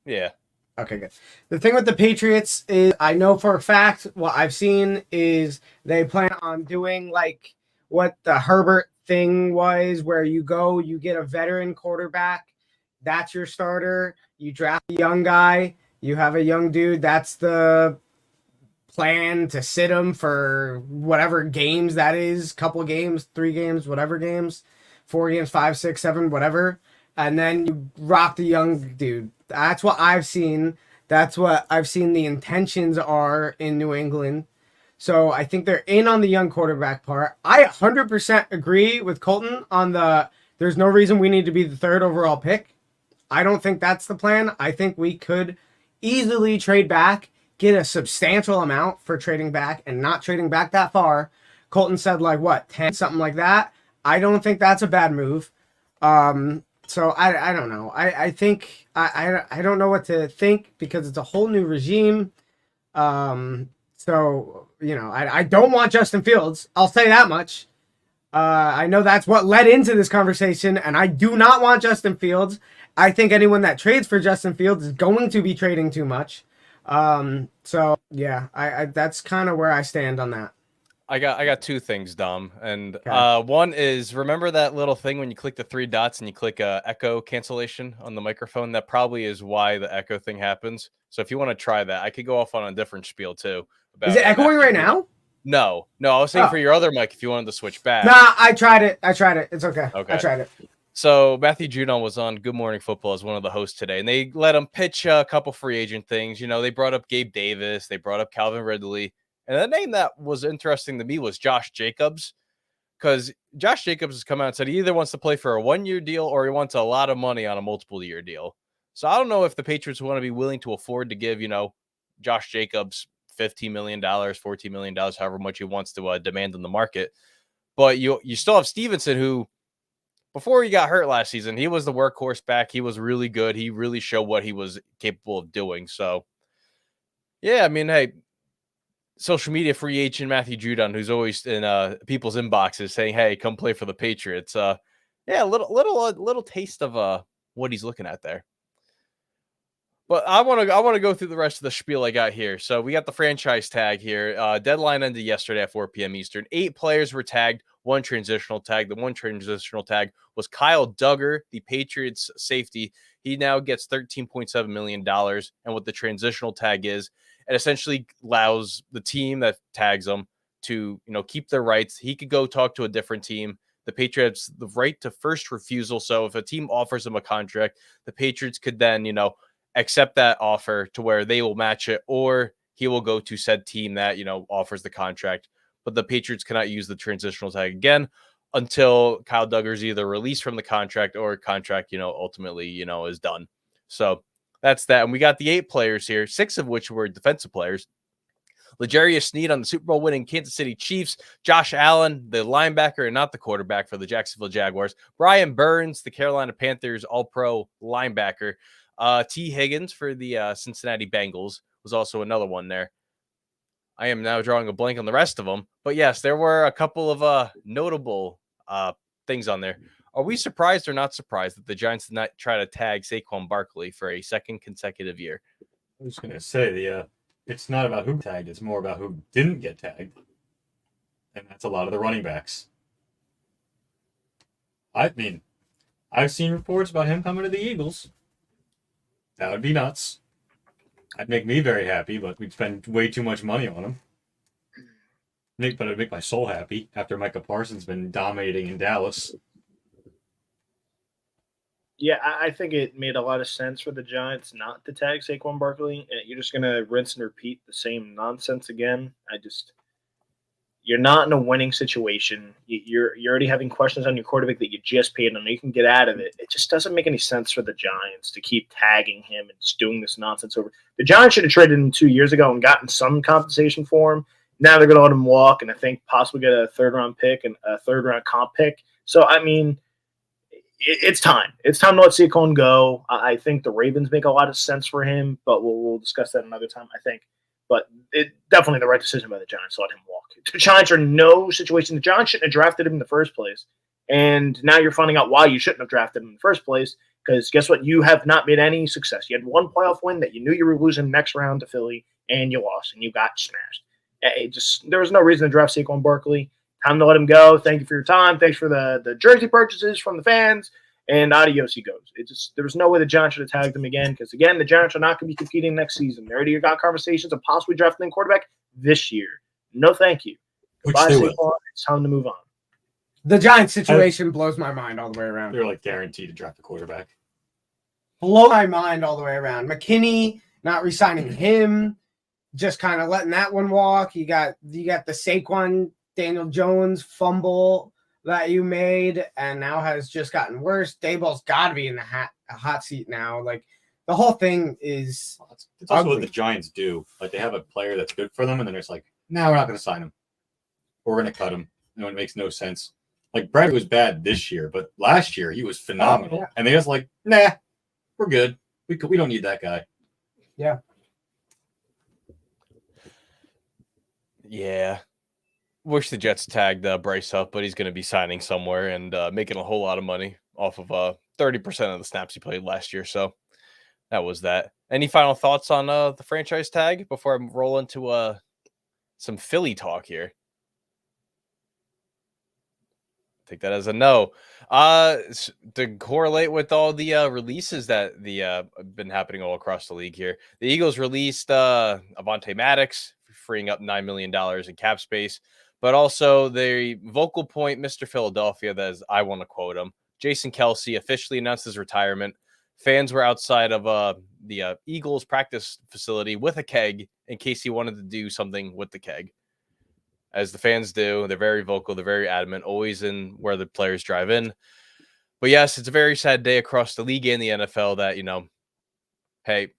Speaker 1: Yeah.
Speaker 6: Okay, good. The thing with the Patriots is I know for a fact what I've seen is they plan on doing like what the Herbert thing was, where you get a veteran quarterback, that's your starter, you draft a young guy, you have a young dude, that's the plan to sit him for whatever games that is, couple games, 3 games, whatever games, 4 games, 5, 6, 7, whatever, and then you rock the young dude. That's what I've seen. That's what I've seen the intentions are in New England. So I think they're in on the young quarterback part. I 100% agree with Colton on there's no reason we need to be the 3rd overall pick. I don't think that's the plan. I think we could easily trade back, get a substantial amount for trading back and not trading back that far. Colton said like what, 10, something like that. I don't think that's a bad move. So I don't know. I think I don't know what to think because it's a whole new regime. So, you know, I don't want Justin Fields. I'll say that much. I know that's what led into this conversation, and I do not want Justin Fields. I think anyone that trades for Justin Fields is going to be trading too much. So yeah, I that's kind of where I stand on that.
Speaker 1: I got 2 things, Dom. And
Speaker 6: Okay.
Speaker 1: one is, remember that little thing when you click the 3 dots and you click echo cancellation on the microphone? That probably is why the echo thing happens. So if you want to try that, I could go off on a different spiel too.
Speaker 6: Is it echoing right now?
Speaker 1: No, I was saying
Speaker 6: Oh.
Speaker 1: for your other mic if you wanted to switch back.
Speaker 6: Nah, I tried it. It's okay.
Speaker 1: Okay.
Speaker 6: I tried it.
Speaker 1: So Matthew Judon was on Good Morning Football as one of the hosts today, and they let him pitch a couple free agent things. You know, they brought up Gabe Davis, they brought up Calvin Ridley, and the name that was interesting to me was Josh Jacobs, because Josh Jacobs has come out and said he either wants to play for a 1-year deal or he wants a lot of money on a multiple year deal. So I don't know if the Patriots want to be willing to afford to give, Josh Jacobs $15 million, $14 million, however much he wants to demand in the market. But you still have Stevenson, who before he got hurt last season, he was the workhorse back. He was really good. He really showed what he was capable of doing. So, yeah, I mean, hey, social media free agent Matthew Judon, who's always in people's inboxes saying, "Hey, come play for the Patriots." Yeah, a little taste of what he's looking at there. But I want to go through the rest of the spiel I got here. So we got the franchise tag here. Deadline ended yesterday at 4 p.m. Eastern. 8 players were tagged, 1 transitional tag. The 1 transitional tag was Kyle Duggar, the Patriots safety. He now gets $13.7 million. And what the transitional tag is, it essentially allows the team that tags him to, keep their rights. He could go talk to a different team. The Patriots, the right to first refusal. So if a team offers him a contract, the Patriots could then, accept that offer to where they will match it, or he will go to said team that, offers the contract. But the Patriots cannot use the transitional tag again until Kyle Duggar's either released from the contract or contract, ultimately, is done. So that's that. And we got the 8 players here, 6 of which were defensive players. L'Jarius Sneed on the Super Bowl winning Kansas City Chiefs. Josh Allen, the linebacker and not the quarterback for the Jacksonville Jaguars. Brian Burns, the Carolina Panthers All-Pro linebacker. T. Higgins for the Cincinnati Bengals was also another one there. I am now drawing a blank on the rest of them. But yes, there were a couple of notable things on there. Are we surprised or not surprised that the Giants did not try to tag Saquon Barkley for a second consecutive year?
Speaker 3: I was going to say, it's not about who tagged, it's more about who didn't get tagged. And that's a lot of the running backs. I mean, I've seen reports about him coming to the Eagles. That would be nuts. I'd make me very happy, but we'd spend way too much money on him. But it'd make my soul happy after Micah Parsons been dominating in Dallas.
Speaker 2: Yeah, I think it made a lot of sense for the Giants not to tag Saquon Barkley. You're just going to rinse and repeat the same nonsense again. You're not in a winning situation. You're already having questions on your quarterback that you just paid on. You can get out of it. It just doesn't make any sense for the Giants to keep tagging him and just doing this nonsense over. The Giants should have traded him 2 years ago and gotten some compensation for him. Now they're going to let him walk and I think possibly get a 3rd-round pick and a 3rd-round comp pick. So, I mean, it's time. It's time to let Saquon go. I think the Ravens make a lot of sense for him, but we'll discuss that another time, I think. But it definitely the right decision by the Giants to let him walk. The Giants are in no situation. The Giants shouldn't have drafted him in the first place. And now you're finding out why you shouldn't have drafted him in the first place. Because guess what? You have not made any success. You had 1 playoff win that you knew you were losing next round to Philly, and you lost, and you got smashed. There was no reason to draft Saquon Barkley. Time to let him go. Thank you for your time. Thanks for the jersey purchases from the fans. And adios he goes. There was no way the Giants should have tagged him again because, again, the Giants are not going to be competing next season. They already got conversations of possibly drafting a quarterback this year. No, thank you. Goodbye, Saquon. It's time to move on.
Speaker 6: The Giants situation blows my mind all the way around.
Speaker 3: They're like guaranteed to draft a quarterback.
Speaker 6: Blow my mind all the way around. McKinney not re-signing him, just kind of letting that one walk. You got the Saquon Daniel Jones fumble that you made and now has just gotten worse. Daboll's got to be in the hot seat now. Like, the whole thing is
Speaker 3: it's also
Speaker 6: ugly.
Speaker 3: what the Giants do. Like, they have a player that's good for them, and then it's like, no, we're not going to sign him. Or we're going to cut him. No, it makes no sense. Like, Brad was bad this year, but last year he was phenomenal.
Speaker 6: Yeah.
Speaker 3: And they just like, nah, we're good. We don't need that guy.
Speaker 6: Yeah.
Speaker 1: Yeah. Wish the Jets tagged Bryce Huff, but he's going to be signing somewhere and making a whole lot of money off of 30% of the snaps he played last year. So that was that. Any final thoughts on the franchise tag before I roll into some Philly talk here? Take that as a no. To correlate with all the releases that been happening all across the league here, the Eagles released Avonte Maddox, freeing up $9 million in cap space. But also the vocal point, Mr. Philadelphia, that is, I want to quote him, Jason Kelce officially announced his retirement. Fans were outside of the Eagles practice facility with a keg in case he wanted to do something with the keg. as the fans do. They're very vocal. They're very adamant, always in where the players drive in. But yes, it's a very sad day across the league and the NFL that, hey,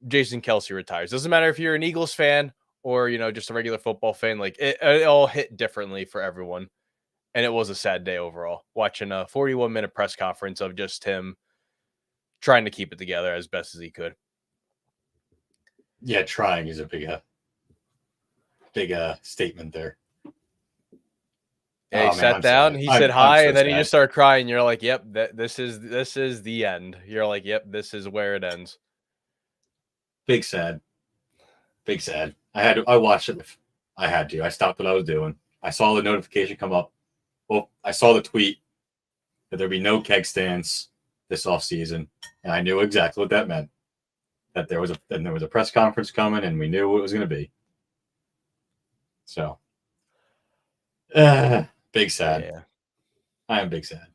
Speaker 1: Jason Kelsey retires. Doesn't matter if you're an Eagles fan or, just a regular football fan. Like it all hit differently for everyone. And it was a sad day overall, watching a 41-minute press conference of just him trying to keep it together as best as he could.
Speaker 3: Yeah, trying is a big statement there.
Speaker 1: Yeah, he sat down, he said hi, and then he just started crying. You're like, yep, this is the end. You're like, yep, this is where it ends.
Speaker 3: Big sad. I watched it. I had to. I stopped what I was doing. I saw the notification come up. Well, I saw the tweet that there'd be no keg stands this offseason, and I knew exactly what that meant. That there was a press conference coming, and we knew what it was going to be. So, big sad.
Speaker 1: Yeah.
Speaker 3: I am big sad.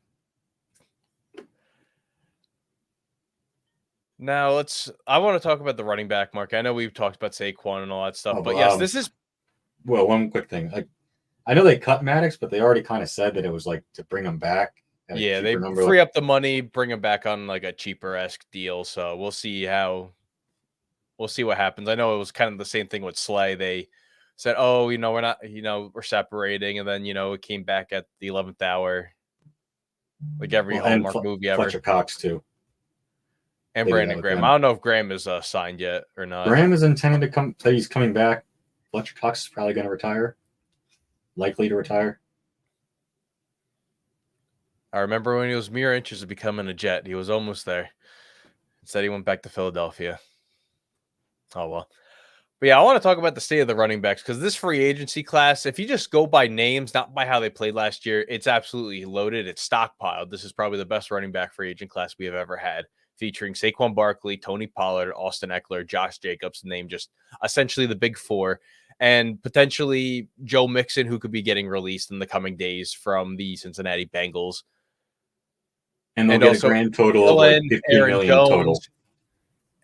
Speaker 1: Now I want to talk about the running back market. I know we've talked about Saquon and all that stuff, but yes, this is.
Speaker 3: Well, one quick thing. I know they cut Maddox, but they already kind of said that it was like to bring him back.
Speaker 1: Yeah, they free up the money, bring him back on like a cheaper-esque deal. So we'll see what happens. I know it was kind of the same thing with Slay. They said, "Oh, we're not, we're separating," and then it came back at the 11th hour, like every Hallmark movie ever.
Speaker 3: Fletcher Cox too,
Speaker 1: and Brandon Graham. I don't know if Graham is signed yet or not.
Speaker 3: Graham is intending to come. Say he's coming back. Fletcher Cox is probably going to retire. Likely to retire.
Speaker 1: I remember when he was mere inches of becoming a Jet. He was almost there. Instead, he went back to Philadelphia. Oh, well. But yeah, I want to talk about the state of the running backs because this free agency class, if you just go by names, not by how they played last year, it's absolutely loaded. It's stockpiled. This is probably the best running back free agent class we have ever had, featuring Saquon Barkley, Tony Pollard, Austin Eckler, Josh Jacobs, named just essentially the big four, and potentially Joe Mixon, who could be getting released in the coming days from the Cincinnati Bengals.
Speaker 3: And they'll get also a grand total of like 15
Speaker 1: Aaron
Speaker 3: million
Speaker 1: Jones,
Speaker 3: total.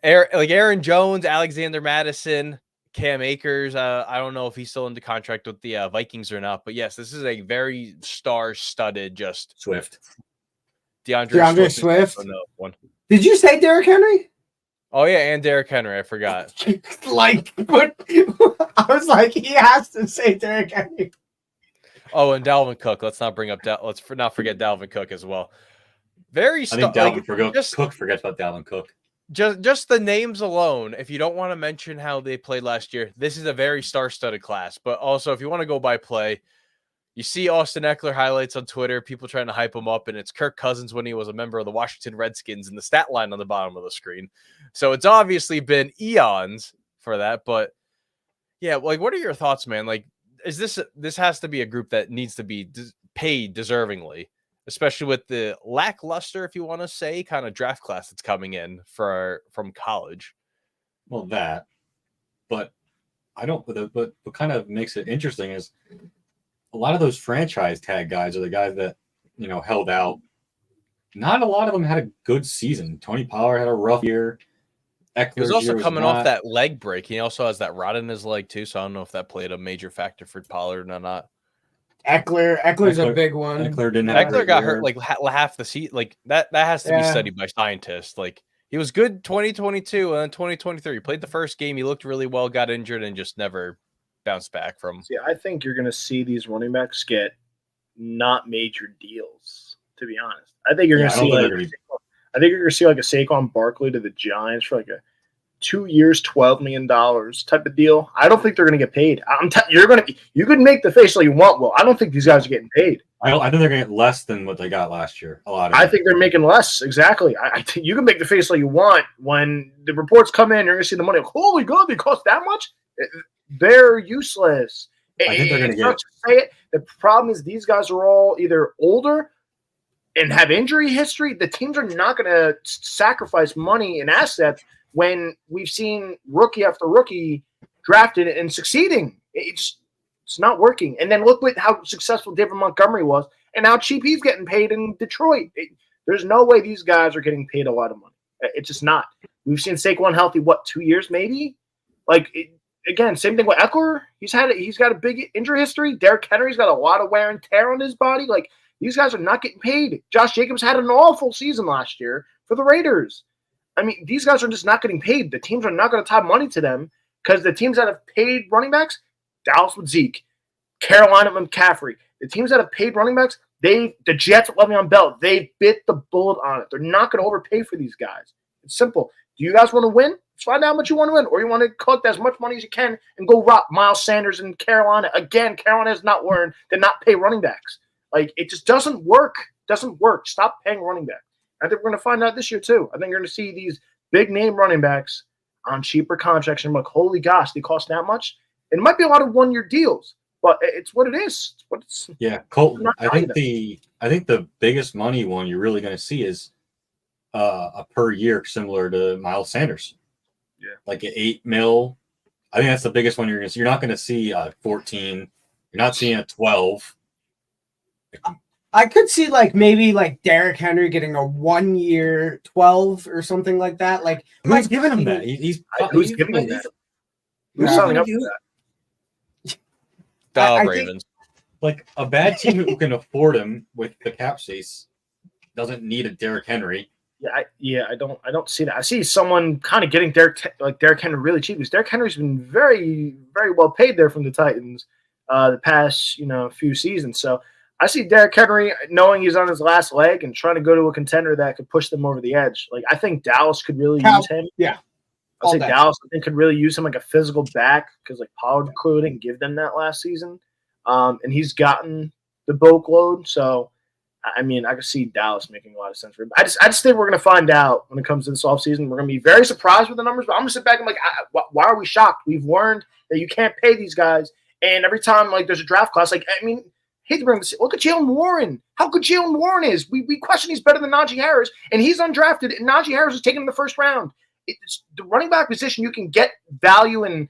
Speaker 1: Aaron Jones, Alexander Madison, Cam Akers. I don't know if he's still under contract with the Vikings or not, but yes, this is a very star-studded just
Speaker 3: Swift.
Speaker 6: DeAndre Swift.
Speaker 1: One.
Speaker 6: Did you say Derrick Henry?
Speaker 1: Oh yeah, and Derrick Henry. I forgot.
Speaker 6: But I was like, he has to say Derrick Henry.
Speaker 1: Oh, and Dalvin Cook. Let's not bring up. Let's not forget Dalvin Cook as well. I think
Speaker 3: Cook forgets about Dalvin Cook.
Speaker 1: Just the names alone, if you don't want to mention how they played last year, this is a very star-studded class. But also, if you want to go by play, you see Austin Eckler highlights on Twitter, people trying to hype him up, and it's Kirk Cousins when he was a member of the Washington Redskins in the stat line on the bottom of the screen. So it's obviously been eons for that. But yeah, like, what are your thoughts, man? Like, is this has to be a group that needs to be paid deservingly, especially with the lackluster, if you want to say, kind of draft class that's coming in from college.
Speaker 3: Well, but I don't. But what kind of makes it interesting is a lot of those franchise tag guys are the guys that held out. Not a lot of them had a good season. Tony Pollard had a rough year.
Speaker 1: He was also coming off that leg break. He also has that rod in his leg too, so I don't know if that played a major factor for Pollard or not.
Speaker 6: Eckler's a big one.
Speaker 1: Eckler got hurt like half the season. Like that has to be studied by scientists. Like he was good 2022 and then 2023. He played the first game. He looked really well, got injured, and just never bounced back from.
Speaker 2: See, I think you're going to see these running backs get not major deals. To be honest, I think you're going to see I think you're going to see like a Saquon Barkley to the Giants for like a 2 years, $12 million type of deal. I don't think they're going to get paid. You can make the face like you want. Well, I don't think these guys are getting paid.
Speaker 3: I think they're going to get less than what they got last year.
Speaker 2: I think they're making less. Exactly. I think you can make the face like you want. When the reports come in, you're going to see the money. Holy God, they cost that much? They're useless.
Speaker 3: I think they're going to
Speaker 2: get it. The problem is these guys are all either older and have injury history. The teams are not going to sacrifice money and assets when we've seen rookie after rookie drafted and succeeding. It's not working. And then look at how successful David Montgomery was and how cheap he's getting paid in Detroit. There's no way these guys are getting paid a lot of money. It's just not. We've seen Saquon healthy, 2 years maybe? Like, again, same thing with Eckler. He's got a big injury history. Derrick Henry's got a lot of wear and tear on his body. Like, these guys are not getting paid. Josh Jacobs had an awful season last year for the Raiders. I mean, these guys are just not getting paid. The teams are not going to tie money to them because the teams that have paid running backs, Dallas with Zeke, Carolina with McCaffrey. The teams that have paid running backs, the Jets with Le'Veon Bell, they bit the bullet on it. They're not going to overpay for these guys. It's simple. Do you guys want to win? Let's find out how much you want to win. Or you want to collect as much money as you can and go rob Miles Sanders in Carolina. Again, Carolina has not learned to not pay running backs. Like, it just doesn't work. Doesn't work. Stop paying running backs. I think we're going to find out this year, too. I think you're going to see these big-name running backs on cheaper contracts. And I'm like, holy gosh, they cost that much? And it might be a lot of one-year deals. But it's what it is. It's what it's.
Speaker 3: Yeah, Colton. I think the biggest money one you're really going to see is a per year similar to Miles Sanders.
Speaker 2: Yeah,
Speaker 3: like an $8 million. I think that's the biggest one you're going to see. You're not going to see a 14. You're not seeing a 12.
Speaker 6: I could see maybe Derrick Henry getting a 1 year 12 or something like that. Like,
Speaker 3: who's giving him that?
Speaker 2: Who's giving him that? Who's signing up for that?
Speaker 1: The
Speaker 6: I
Speaker 1: Ravens.
Speaker 3: Like, a bad team who can afford him with the cap space doesn't need a Derrick Henry.
Speaker 2: I don't see that. I see someone kind of getting Derrick Henry really cheap because Derrick Henry's been very, very well paid there from the Titans the past few seasons. So I see Derrick Henry knowing he's on his last leg and trying to go to a contender that could push them over the edge. Like, I think Dallas could really use him.
Speaker 6: Yeah,
Speaker 2: I say Dallas I think could really use him like a physical back because Pollard clearly didn't give them that last season, and he's gotten the boatload. So. I mean, I could see Dallas making a lot of sense for him. I just think we're going to find out when it comes to this offseason. We're going to be very surprised with the numbers, but I'm going to sit back and why are we shocked? We've learned that you can't pay these guys. And every time there's a draft class, hate to bring this. Look at Jalen Warren. How good Jalen Warren is. We question he's better than Najee Harris, and he's undrafted, and Najee Harris was taken in the first round. It's the running back position. You can get value and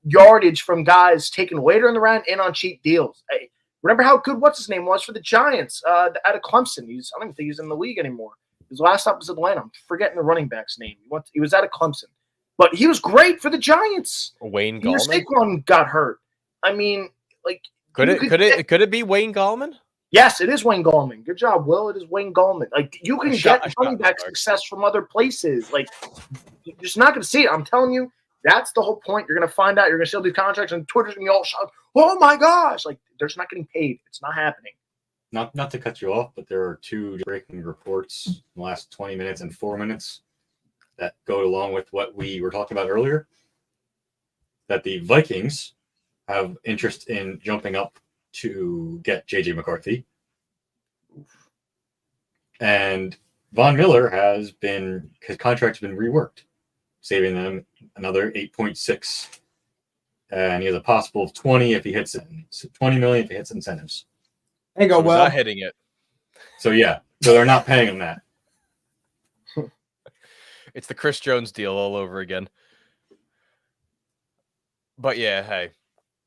Speaker 2: yardage from guys taken later in the round and on cheap deals. Hey, remember how good what's his name was for the Giants out of Clemson? I don't even think he's in the league anymore. His last stop was Atlanta. I'm forgetting the running back's name. He was out of Clemson, but he was great for the Giants.
Speaker 1: Wayne Gallman.
Speaker 2: Saquon got hurt. I mean,
Speaker 1: could it be Wayne Gallman?
Speaker 2: Yes, it is Wayne Gallman. Good job, Will. It is Wayne Gallman. You can get running back success from other places. You're just not going to see it. I'm telling you. That's the whole point. You're going to find out. You're going to see all these contracts, and Twitter's going to be all shocked. Oh, my gosh. They're just not getting paid. It's not happening.
Speaker 3: Not to cut you off, but there are two breaking reports in the last 20 minutes and 4 minutes that go along with what we were talking about earlier, that the Vikings have interest in jumping up to get J.J. McCarthy. And Von Miller his contract's been reworked, saving them another 8.6, and he has a possible of 20 if he hits it. 20 million if he hits incentives.
Speaker 6: There you go,
Speaker 1: Will. Not hitting it.
Speaker 3: So they're not paying him that.
Speaker 1: It's the Chris Jones deal all over again. But yeah, hey,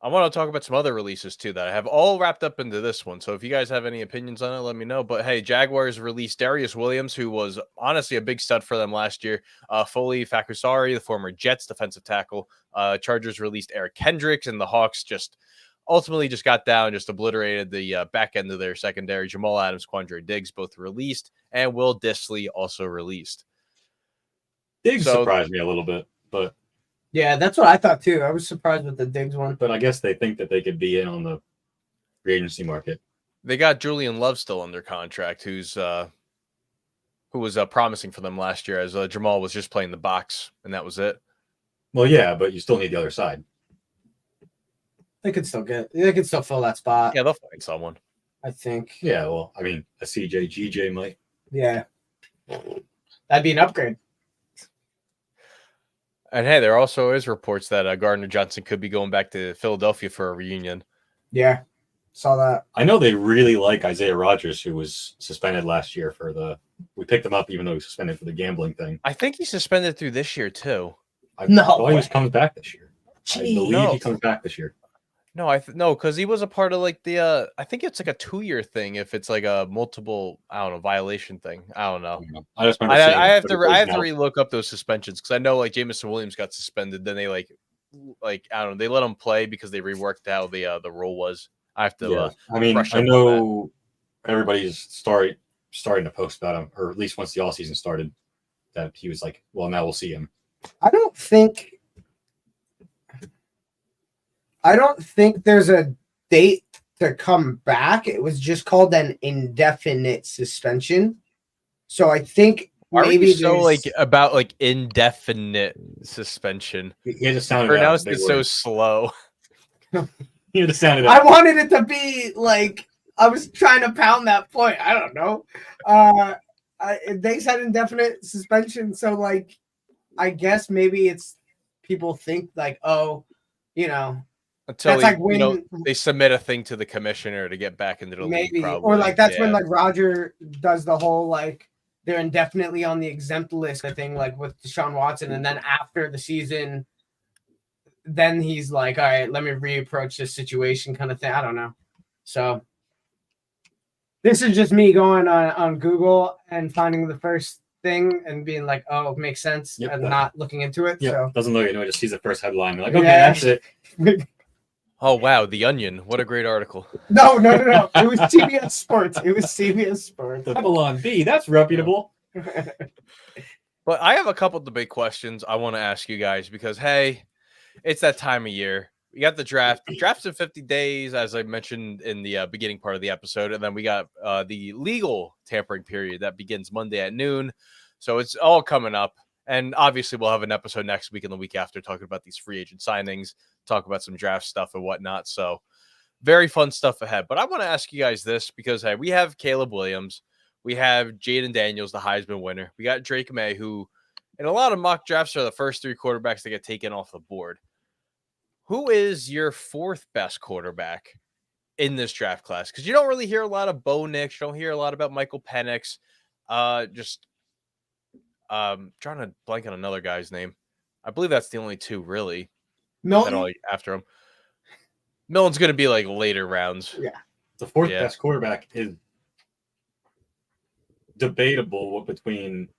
Speaker 1: I want to talk about some other releases too that I have all wrapped up into this one. So if you guys have any opinions on it, let me know. But hey, Jaguars released Darius Williams, who was honestly a big stud for them last year. Foley Fakusari, the former Jets defensive tackle. Chargers released Eric Kendricks, and the Hawks ultimately got down, obliterated the back end of their secondary. Jamal Adams, Quandre Diggs both released, and Will Dissly also released.
Speaker 3: Diggs surprised me a little bit, but
Speaker 6: yeah, that's what I thought too. I was surprised with the Diggs one.
Speaker 3: But I guess they think that they could be in on the free agency market.
Speaker 1: They got Julian Love still under contract, who was promising for them last year, as Jamal was just playing the box, and that was it.
Speaker 3: Well, yeah, but you still need the other side.
Speaker 6: They could still fill that spot.
Speaker 1: Yeah, they'll find someone.
Speaker 6: I think.
Speaker 3: Yeah, well, I mean, a CJ GJ might.
Speaker 6: Yeah. That'd be an upgrade.
Speaker 1: And hey, there also is reports that Gardner Johnson could be going back to Philadelphia for a reunion.
Speaker 6: Yeah, saw that.
Speaker 3: I know they really like Isaiah Rodgers, who was suspended last year we picked him up even though he was suspended for the gambling thing.
Speaker 1: I think he's suspended through this year too.
Speaker 3: I thought he comes back this year.
Speaker 6: Jeez.
Speaker 3: I believe he comes back this year.
Speaker 1: No, because he was a part of the I think it's a 2-year thing if it's a multiple violation thing. I don't know.
Speaker 3: I just remember
Speaker 1: I have to relook up those suspensions because I know Jameson Williams got suspended, then they like I don't know, they let him play because they reworked how the rule was. I have to.
Speaker 3: Yeah, I mean,
Speaker 1: brush
Speaker 3: I
Speaker 1: up on
Speaker 3: know everybody's starting to post about him, or at least once the all season started, that he was like, well, now we'll see him.
Speaker 6: I don't think there's a date to come back. It was just called an indefinite suspension. So I think
Speaker 1: Why are
Speaker 6: maybe
Speaker 1: you so
Speaker 6: there's-
Speaker 1: about indefinite suspension?
Speaker 3: He just sounded
Speaker 1: Pronounced
Speaker 3: out.
Speaker 1: it so slow.
Speaker 3: He just sounded
Speaker 6: I
Speaker 3: out.
Speaker 6: wanted it to be like I was trying to pound that point. I don't know. They said indefinite suspension, so like I guess maybe it's people think like, oh, you know,
Speaker 1: Until
Speaker 6: that's like when
Speaker 1: they submit a thing to the commissioner to get back into the league,
Speaker 6: maybe,
Speaker 1: probably.
Speaker 6: or like that's when
Speaker 1: Yeah.
Speaker 6: like Roger does the whole like they're indefinitely on the exempt list kind of thing, like with Deshaun Watson, and then after the season, then he's like, all right, let me reapproach this situation kind of thing. I don't know. So this is just me going on Google and finding the first thing and being like, oh, it makes sense,
Speaker 3: Yep.
Speaker 6: and not looking into it.
Speaker 3: Yeah,
Speaker 6: So
Speaker 3: doesn't look at it. Just sees the first headline. Like, okay,
Speaker 6: Yeah.
Speaker 3: that's it.
Speaker 1: Oh wow, The Onion. What a great article.
Speaker 6: no. It was CBS Sports. It was CBS Sports.
Speaker 3: Babylon B. That's reputable.
Speaker 1: But I have a couple debate questions I want to ask you guys because hey, it's that time of year. We got the draft. The draft's in 50 days, as I mentioned in the beginning part of the episode, and then we got the legal tampering period that begins Monday at noon. So it's all coming up, and obviously we'll have an episode next week and the week after talking about these free agent signings, talk about some draft stuff and whatnot. So very fun stuff ahead. But I want to ask you guys this because hey, we have Caleb Williams, we have Jaden Daniels, the Heisman winner. We got Drake May, who in a lot of mock drafts are the first three quarterbacks that get taken off the board. Who is your fourth best quarterback in this draft class? Because you don't really hear a lot of Bo Nix. You don't hear a lot about Michael Penix. Trying to blank on another guy's name. I believe that's the only two really that all after him. Milton's going to be like later rounds.
Speaker 6: Yeah.
Speaker 3: The fourth
Speaker 1: Yeah.
Speaker 3: best quarterback is debatable between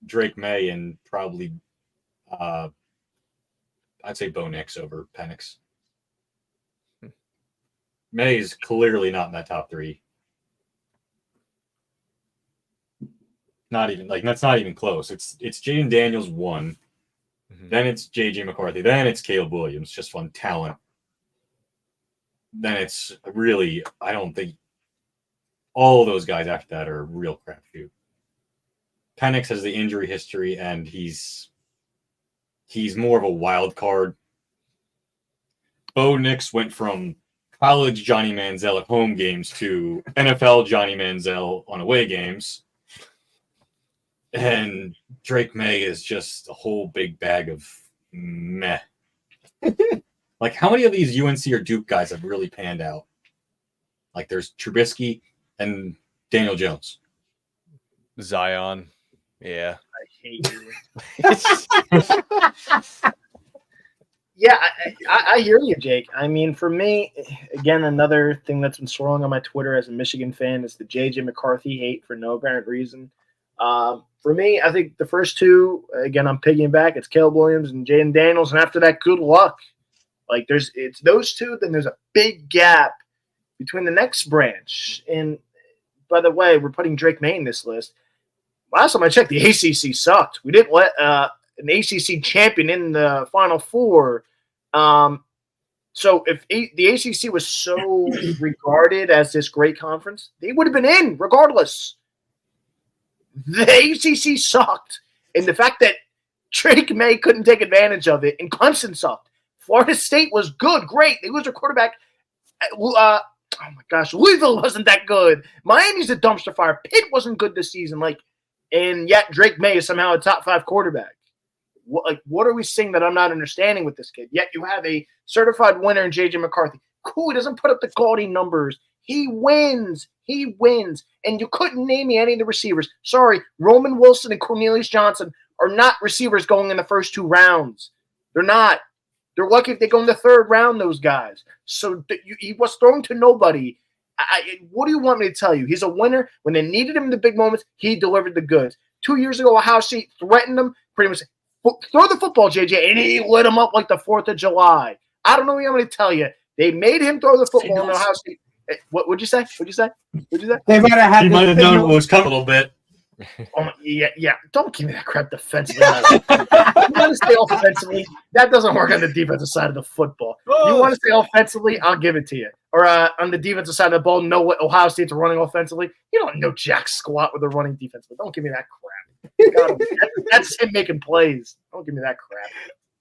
Speaker 3: Drake May and probably I'd say Bo Nix over Penix. May is clearly not in that top three. Not even like that's not even close. It's Jaden Daniels 1, then it's JJ McCarthy, then it's Caleb Williams, just on talent. Then it's really I don't think all of those guys after that are a real crapshoot. Penix has the injury history, and he's more of a wild card. Bo Nix went from college Johnny Manziel at home games to NFL Johnny Manziel on away games. And Drake May is just a whole big bag of meh. Like, how many of these UNC or Duke guys have really panned out? Like, there's Trubisky and Daniel Jones.
Speaker 1: Zion. Yeah.
Speaker 2: I hate you. Yeah, I hear you, Jake. I mean, for me, again, another thing that's been swirling on my Twitter as a Michigan fan is the JJ McCarthy hate for no apparent reason. For me, I think the first two, again, I'm picking back. It's Caleb Williams and Jaden Daniels, and after that, good luck. Like, it's those two, then there's a big gap between the next branch. And by the way, we're putting Drake May in this list. Last time I checked, the ACC sucked. We didn't let an ACC champion in the Final Four. So if the ACC was so regarded as this great conference, they would have been in regardless. The ACC sucked. And the fact that Drake May couldn't take advantage of it, and Clemson sucked. Florida State was good, great. They lose their quarterback. Oh my gosh, Louisville wasn't that good. Miami's a dumpster fire. Pitt wasn't good this season. And yet Drake May is somehow a top 5 quarterback. What are we seeing that I'm not understanding with this kid? Yet you have a certified winner in JJ McCarthy. Cool, he doesn't put up the gaudy numbers. He wins. He wins. And you couldn't name me any of the receivers. Sorry, Roman Wilson and Cornelius Johnson are not receivers going in the first 2 rounds. They're not. They're lucky if they go in the 3rd round, those guys. So he was thrown to nobody. What do you want me to tell you? He's a winner. When they needed him in the big moments, he delivered the goods. 2 years ago, Ohio State threatened him, pretty much throw the football, JJ, and he lit him up like the 4th of July. I don't know what I'm going to tell you. They made him throw the football in Ohio State. What'd you say? What'd you say?
Speaker 6: They might have had.
Speaker 3: He
Speaker 6: the
Speaker 3: might have known
Speaker 6: signal-
Speaker 3: what was coming a little bit.
Speaker 2: Oh, yeah. Don't give me that crap defensively. You want to stay offensively? That doesn't work on the defensive side of the football. You want to stay offensively? I'll give it to you. Or on the defensive side of the ball, know what Ohio State's running offensively. You don't know jack squat with the running defensively. Don't give me that crap. God, that's him making plays. Don't give me that crap.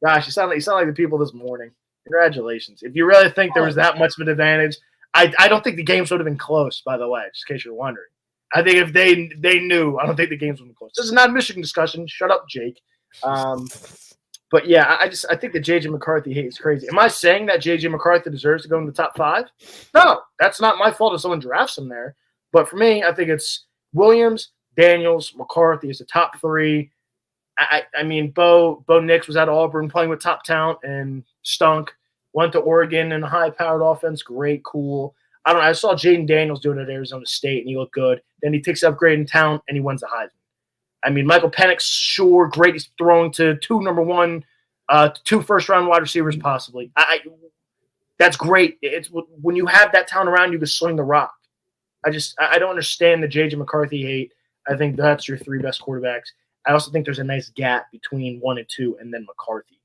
Speaker 2: Gosh, you sound like the people this morning. Congratulations. If you really think there was that much of an advantage, I don't think the games would have been close, by the way, just in case you're wondering. I think if they knew, I don't think the games would have been close. This is not a Michigan discussion. Shut up, Jake. But yeah, I think that JJ McCarthy hate is crazy. Am I saying that JJ McCarthy deserves to go in the top 5? No, that's not my fault if someone drafts him there. But for me, I think it's Williams, Daniels, McCarthy is the top 3. I mean, Bo Nix was at Auburn playing with top talent and stunk. Went to Oregon in a high-powered offense. Great, cool. I saw Jaden Daniels doing it at Arizona State, and he looked good. Then he takes upgrade in talent, and he wins the Heisman. I mean, Michael Penix, sure, great. He's throwing to 2 first-round wide receivers possibly. That's great. It's when you have that talent around you to swing the rock. I don't understand the J.J. McCarthy hate. I think that's your 3 best quarterbacks. I also think there's a nice gap between 1 and 2, and then McCarthy.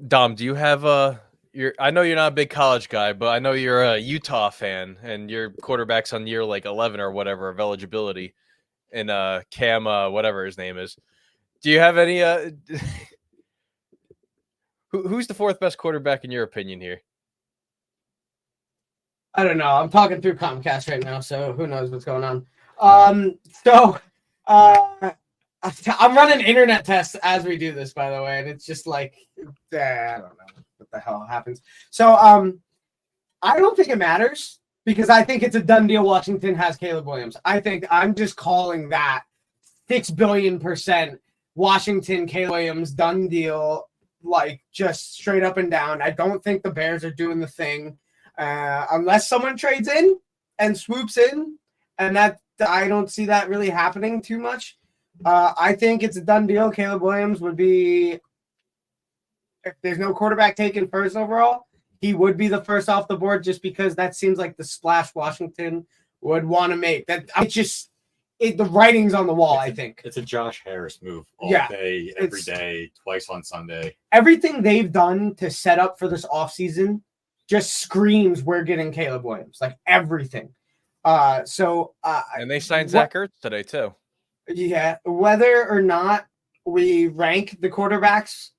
Speaker 1: Dom, do you have I know you're not a big college guy, but I know you're a Utah fan, and your quarterback's on year like 11 or whatever of eligibility, and Cam, whatever his name is. Do you have any? Who's the 4th best quarterback in your opinion here?
Speaker 6: I don't know. I'm talking through Comcast right now, so who knows what's going on. I'm running internet tests as we do this, by the way, and it's just like I don't know what the hell happens. So I don't think it matters because I think it's a done deal. Washington has Caleb Williams. I think I'm just calling that 6 billion% Washington Caleb Williams done deal, like just straight up and down. I don't think the Bears are doing the thing unless someone trades in and swoops in, and that I don't see that really happening too much. I think it's a done deal. Caleb Williams would be, if there's no quarterback taken first overall, he would be the first off the board just because that seems like the splash Washington would want to make. The writing's on the wall, I think.
Speaker 3: It's a Josh Harris move all day, every day, twice on Sunday.
Speaker 6: Everything they've done to set up for this offseason just screams we're getting Caleb Williams. Like everything. And
Speaker 1: they signed Zach Ertz today too.
Speaker 6: Yeah, whether or not we rank the quarterbacks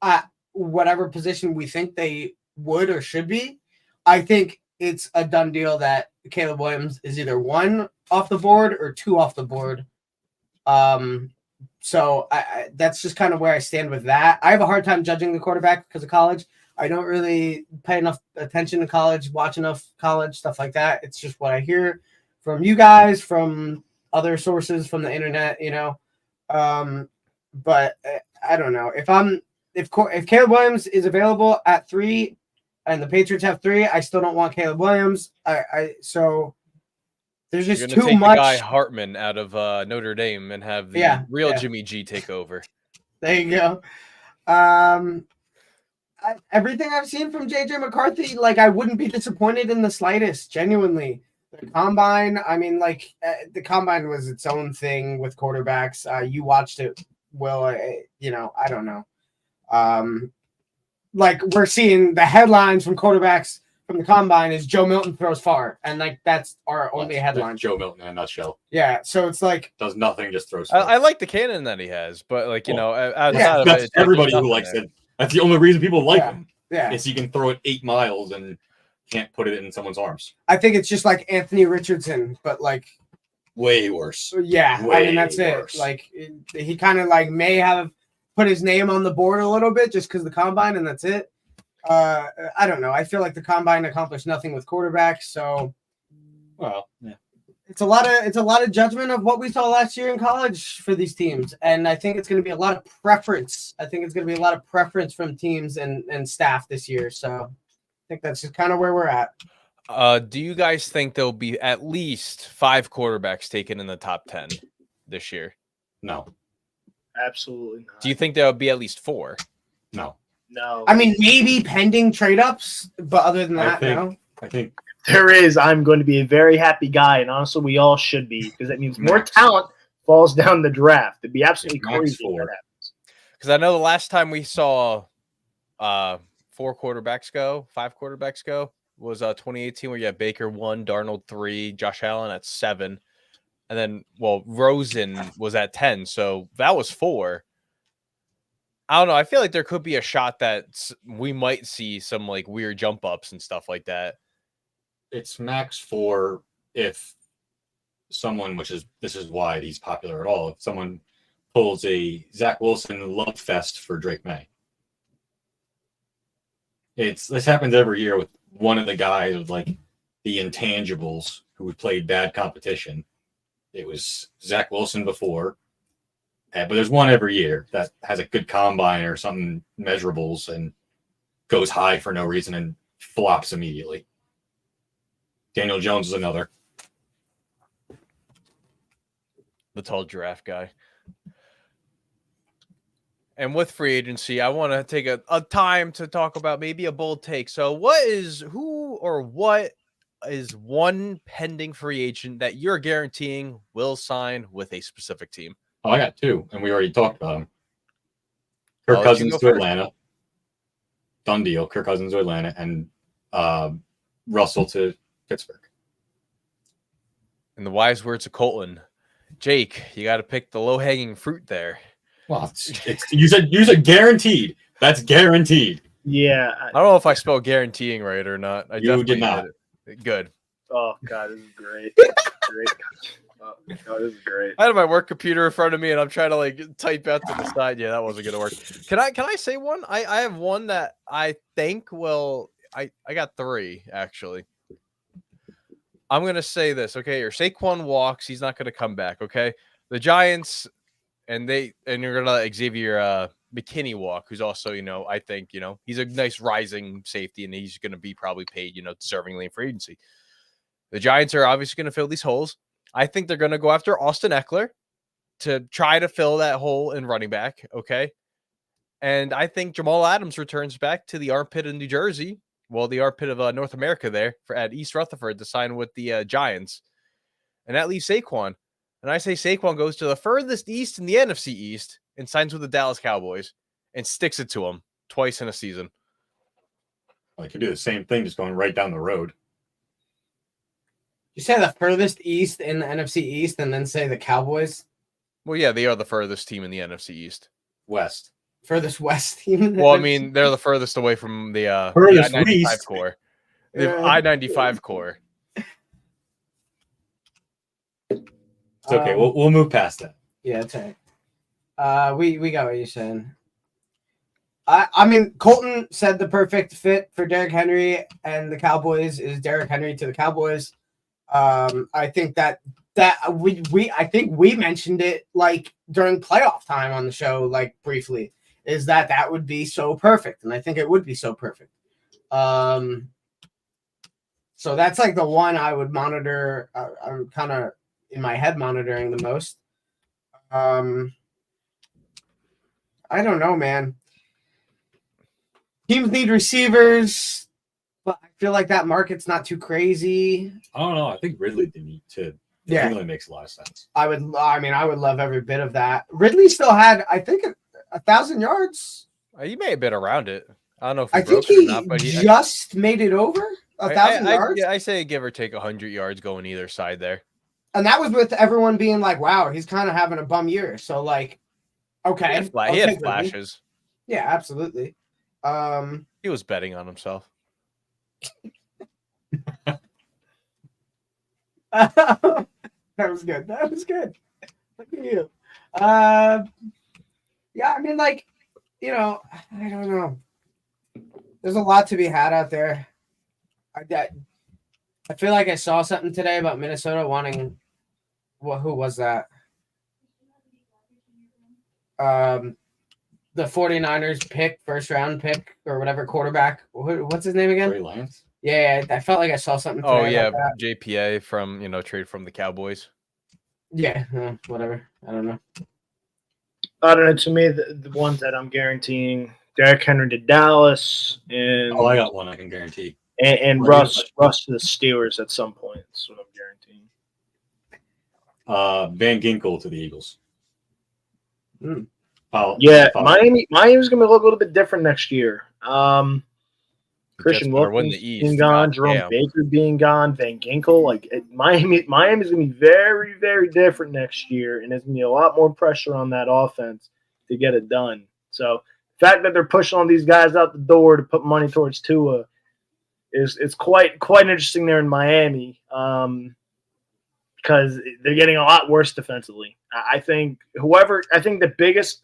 Speaker 6: at whatever position we think they would or should be, I think it's a done deal that Caleb Williams is either 1 off the board or 2 off the board. So that's just kind of where I stand with that. I have a hard time judging the quarterback because of college. I don't really pay enough attention to college, watch enough college, stuff like that. It's just what I hear from you guys, from other sources, from the internet, but I don't know if Caleb Williams is available at 3 and the Patriots have 3, I still don't want Caleb Williams. So there's just too
Speaker 1: take
Speaker 6: much.
Speaker 1: The guy Hartman out of Notre Dame and have the real Jimmy G take over.
Speaker 6: There you go. Everything I've seen from JJ McCarthy, like I wouldn't be disappointed in the slightest, genuinely. The combine, I mean, the combine was its own thing with quarterbacks. You watched it, Will. I don't know. We're seeing the headlines from quarterbacks from the combine is Joe Milton throws far, and that's our only headline.
Speaker 3: Joe Milton in a nutshell.
Speaker 6: Yeah, so it's like
Speaker 3: does nothing, just throws far.
Speaker 1: I like the cannon that he has, but outside of
Speaker 3: that's
Speaker 1: it,
Speaker 3: everybody who likes it. That's the only reason people like him.
Speaker 6: Yeah,
Speaker 3: is he can throw it 8 miles and can't put it in someone's arms.
Speaker 6: I think it's just like Anthony Richardson, but
Speaker 3: way worse.
Speaker 6: Yeah, I mean that's worse. He kind of may have put his name on the board a little bit just because the combine, and that's it. I don't know. I feel like the combine accomplished nothing with quarterbacks, so it's a lot of judgment of what we saw last year in college for these teams, and I think it's going to be a lot of preference. I think it's going to be a lot of preference from teams and staff this year. So I think that's just kind of where we're at.
Speaker 1: Do you guys think there'll be at least 5 quarterbacks taken in the top 10 this year?
Speaker 3: No.
Speaker 2: Absolutely not.
Speaker 1: Do you think there would be at least 4?
Speaker 3: No.
Speaker 2: No.
Speaker 6: I mean, maybe pending trade ups, but other than that, no.
Speaker 3: I think
Speaker 2: there is. I'm going to be a very happy guy, and honestly, we all should be, because that means more
Speaker 3: Max.
Speaker 2: talent falls down the draft. It'd be absolutely
Speaker 3: Max
Speaker 2: crazy if
Speaker 3: 4.
Speaker 2: that happens.
Speaker 1: Because I know the last time we saw 4 quarterbacks go, 5 quarterbacks go, was 2018, where you had Baker 1, Darnold 3, Josh Allen at 7, and then Rosen was at 10, so that was 4. I don't know. I feel like there could be a shot that we might see some like weird jump ups and stuff like that.
Speaker 3: it's max 4 if someone, this is why he's popular at all, if someone pulls a Zach Wilson love fest for Drake May. This happens every year with one of the guys with like the intangibles who played bad competition. It was Zach Wilson before, but there's one every year that has a good combine or something measurables and goes high for no reason and flops immediately. Daniel Jones is another.
Speaker 1: The tall giraffe guy. And with free agency, I want to take a time to talk about maybe a bold take. So what is one pending free agent that you're guaranteeing will sign with a specific team?
Speaker 3: Oh, I got 2, and we already talked about them. Kirk
Speaker 1: I'll let you
Speaker 3: Cousins
Speaker 1: go
Speaker 3: to
Speaker 1: first.
Speaker 3: Atlanta. Done deal. Kirk Cousins to Atlanta, and Russell to Pittsburgh.
Speaker 1: In the wise words of Colton, Jake, you got to pick the low-hanging fruit there.
Speaker 3: Well, you said guaranteed. That's guaranteed.
Speaker 2: Yeah.
Speaker 1: I don't know if I spelled guaranteeing right or not. I
Speaker 3: You
Speaker 1: definitely
Speaker 3: did not.
Speaker 1: it. Good.
Speaker 2: Oh, God, this is great. Great. Oh, this is great.
Speaker 1: I had my work computer in front of me, and I'm trying to like type out to the side. Yeah, that wasn't gonna work. Can I say one? I have one that I think will. I got 3 actually. I'm gonna say this. Okay, your Saquon walks. He's not gonna come back. Okay, the Giants, and you're gonna let Xavier McKinney walk, who's also I think he's a nice rising safety, and he's gonna be probably paid deservingly in free agency. The Giants are obviously gonna fill these holes. I think they're going to go after Austin Eckler to try to fill that hole in running back, okay? And I think Jamal Adams returns back to the armpit of New Jersey, the armpit of North America there at East Rutherford to sign with the Giants. And that leaves Saquon. And I say Saquon goes to the furthest east in the NFC East and signs with the Dallas Cowboys and sticks it to them twice in a season.
Speaker 3: I could do the same thing, just going right down the road.
Speaker 6: You say the furthest east in the NFC East, and then say the Cowboys.
Speaker 1: Well, yeah, they are the furthest team in the NFC East.
Speaker 3: West.
Speaker 6: Furthest west team. In the
Speaker 1: Well, I
Speaker 6: NFC?
Speaker 1: mean, they're the furthest away from the
Speaker 3: Furthest
Speaker 1: I-95
Speaker 3: east.
Speaker 1: core. The
Speaker 6: Yeah.
Speaker 1: I-95 core.
Speaker 3: It's okay. We'll move past that.
Speaker 6: Yeah, it's all right. We got what you're saying. I mean, Colton said the perfect fit for Derrick Henry and the Cowboys is Derrick Henry to the Cowboys. I think that I think we mentioned it like during playoff time on the show, like briefly, is that would be so perfect, and I think it would be so perfect. So that's like the one I would monitor. I'm kind of in my head monitoring the most. I don't know, man. Teams need receivers. But I feel like that market's not too crazy.
Speaker 3: I don't know. I think Ridley really makes a lot of sense.
Speaker 6: I would love every bit of that. Ridley still had, I think, 1,000 yards.
Speaker 1: He may have been around it. I don't know if
Speaker 6: I think
Speaker 1: broke it or
Speaker 6: he
Speaker 1: not, but
Speaker 6: just made it over 1,000 yards.
Speaker 1: I say give or take 100 yards going either side there.
Speaker 6: And that was with everyone being like, wow, he's kind of having a bum year. So, like, okay.
Speaker 1: He had
Speaker 6: Ridley.
Speaker 1: flashes.
Speaker 6: Yeah, absolutely.
Speaker 1: He was betting on himself.
Speaker 6: That was good. That was good. Look at you. Yeah, I mean, like, I don't know. There's a lot to be had out there. I feel like I saw something today about Minnesota wanting. Who was that? The 49ers first round pick or whatever quarterback. What's his name again?
Speaker 3: Trey Lance.
Speaker 6: Yeah, I felt like I saw something today.
Speaker 1: Oh yeah,
Speaker 6: about that.
Speaker 1: JPA from trade from the Cowboys.
Speaker 6: Yeah, whatever. I don't know.
Speaker 2: I don't know. To me, the ones that I'm guaranteeing: Derrick Henry to Dallas, and
Speaker 3: Oh, I got one I can guarantee.
Speaker 2: and
Speaker 3: Well,
Speaker 2: Russ to the Steelers at some point. That's what I'm guaranteeing.
Speaker 3: Van Ginkel to the Eagles.
Speaker 6: Hmm.
Speaker 2: Yeah,
Speaker 3: Follow.
Speaker 2: Miami's going to look a little bit different next year. Christian
Speaker 1: Jets better win
Speaker 2: Wilkins
Speaker 1: the East.
Speaker 2: being gone,
Speaker 1: God
Speaker 2: Jerome
Speaker 1: damn.
Speaker 2: Baker being gone, Van Ginkel. Miami's going to be very, very different next year, and there's going to be a lot more pressure on that offense to get it done. So the fact that they're pushing all these guys out the door to put money towards Tua is quite interesting there in Miami, because they're getting a lot worse defensively. I think the biggest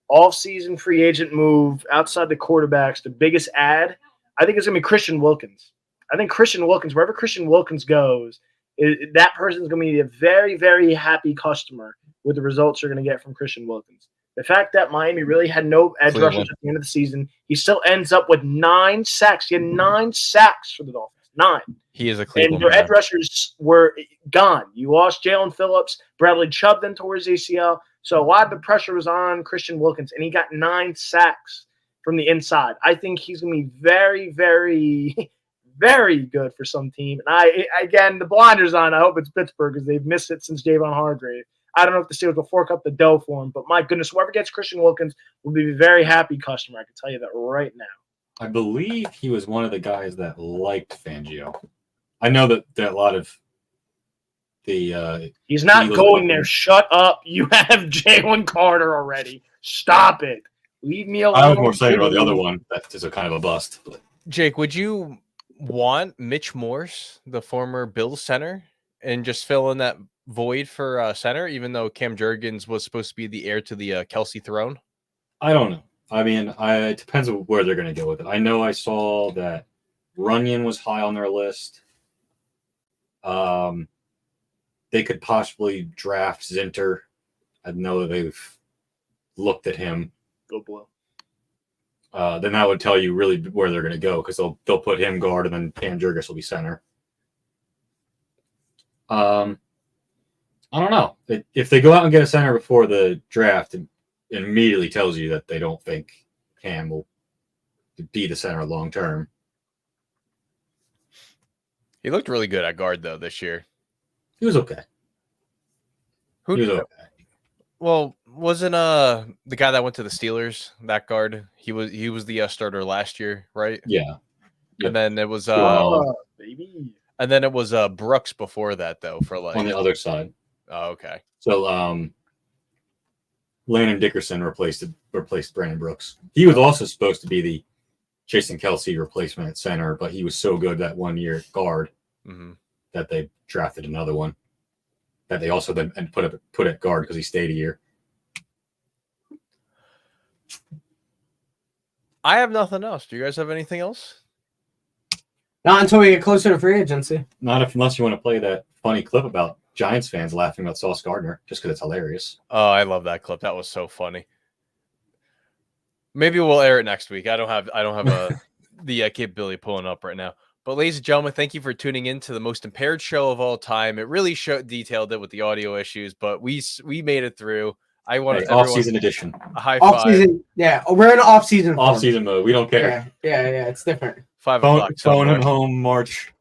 Speaker 2: off-season free agent move outside the quarterbacks, the biggest ad, I think it's going to be Christian Wilkins. I think Christian Wilkins, wherever Christian Wilkins goes, that person's going to be a very, very happy customer with the results you're going to get from Christian Wilkins. The fact that Miami really had no edge
Speaker 1: Cleveland.
Speaker 2: rushers at the end of the season, he still ends up with 9 sacks. He had 9 sacks for the Dolphins. 9.
Speaker 1: He is a
Speaker 2: And
Speaker 1: Cleveland
Speaker 2: their
Speaker 1: man.
Speaker 2: edge rushers were gone. You lost Jalen Phillips. Bradley Chubb then tore his ACL. So a lot of the pressure was on Christian Wilkins, and he got 9 sacks from the inside. I think he's going to be very, very, very good for some team. And again, the blinders on. I hope it's Pittsburgh because they've missed it since Javon Hargrave. I don't know if the Steelers will fork up the dough for him, but my goodness, whoever gets Christian Wilkins will be a very happy customer. I can tell you that right now.
Speaker 3: I believe he was one of the guys that liked Fangio. I know that a lot of the
Speaker 2: He's not
Speaker 3: Eagles
Speaker 2: going
Speaker 3: will-
Speaker 2: there. Shut up. You have Jalen Carter already. Stop it. Leave me alone.
Speaker 3: I was more excited about the other one. That is a kind of a bust. But
Speaker 1: Jake, would you want Mitch Morse, the former Bills center, and just fill in that void for center, even though Cam Jurgens was supposed to be the heir to the Kelsey throne?
Speaker 3: I don't know. I mean, it depends on where they're going to go with it. I know I saw that Runyon was high on their list. They could possibly draft Zinter. I know that they've looked at him.
Speaker 2: Go Blue.
Speaker 3: Then that would tell you really where they're going to go because they'll put him guard and then Cam Jurgens will be center. I don't know. If they go out and get a center before the draft, it immediately tells you that they don't think Cam will be the center long term.
Speaker 1: He looked really good at guard though this year.
Speaker 3: He was okay.
Speaker 1: Who?
Speaker 3: He was okay.
Speaker 1: Well, wasn't the guy that went to the Steelers that guard? He was the starter last year, right?
Speaker 3: Yeah.
Speaker 1: And then it was
Speaker 2: Baby.
Speaker 1: and then it was Brooks before that though for like
Speaker 3: On the other side.
Speaker 1: oh, okay.
Speaker 3: So Landon Dickerson replaced Brandon Brooks. He was also supposed to be the Jason Kelsey replacement at center, but he was so good that 1 year at guard that they drafted another one that they also then put at guard because he stayed a year.
Speaker 1: I have nothing else. Do you guys have anything else?
Speaker 6: Not until we get closer to free agency.
Speaker 3: Not unless you want to play that funny clip about Giants fans laughing about Sauce Gardner just because it's hilarious.
Speaker 1: Oh, I love that clip. That was so funny. Maybe we'll air it next week. I don't have the capability of pulling up right now. But ladies and gentlemen, thank you for tuning in to the most impaired show of all time. It really detailed it with the audio issues, but we made it through. I want to
Speaker 3: off-season edition.
Speaker 1: a high
Speaker 6: Off
Speaker 1: five.
Speaker 6: season, yeah. We're in off season.
Speaker 3: Off-season mode. We don't care.
Speaker 6: Yeah, it's different.
Speaker 1: 5
Speaker 3: Phone
Speaker 1: o'clock.
Speaker 3: him
Speaker 1: somewhere.
Speaker 3: home March.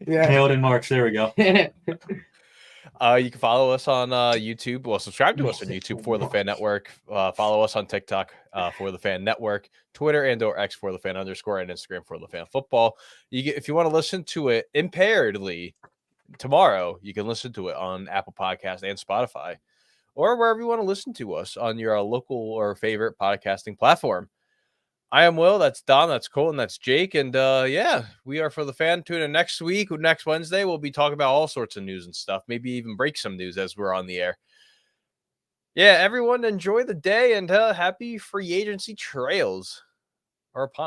Speaker 6: Yeah.
Speaker 3: Nailed in March. There we go.
Speaker 1: You can follow us on YouTube. Well, subscribe to us on YouTube for the Fan Network. Follow us on TikTok for the Fan Network, Twitter and/or X for the Fan _, and Instagram for the Fan Football. If you want to listen to it impairedly tomorrow, you can listen to it on Apple Podcasts and Spotify, or wherever you want to listen to us on your local or favorite podcasting platform. I am Will. That's Don. That's Cole. And that's Jake. And yeah, we are for the Fan. Tune in next week. Next Wednesday, we'll be talking about all sorts of news and stuff. Maybe even break some news as we're on the air. Yeah, everyone enjoy the day and happy free agency trails. Or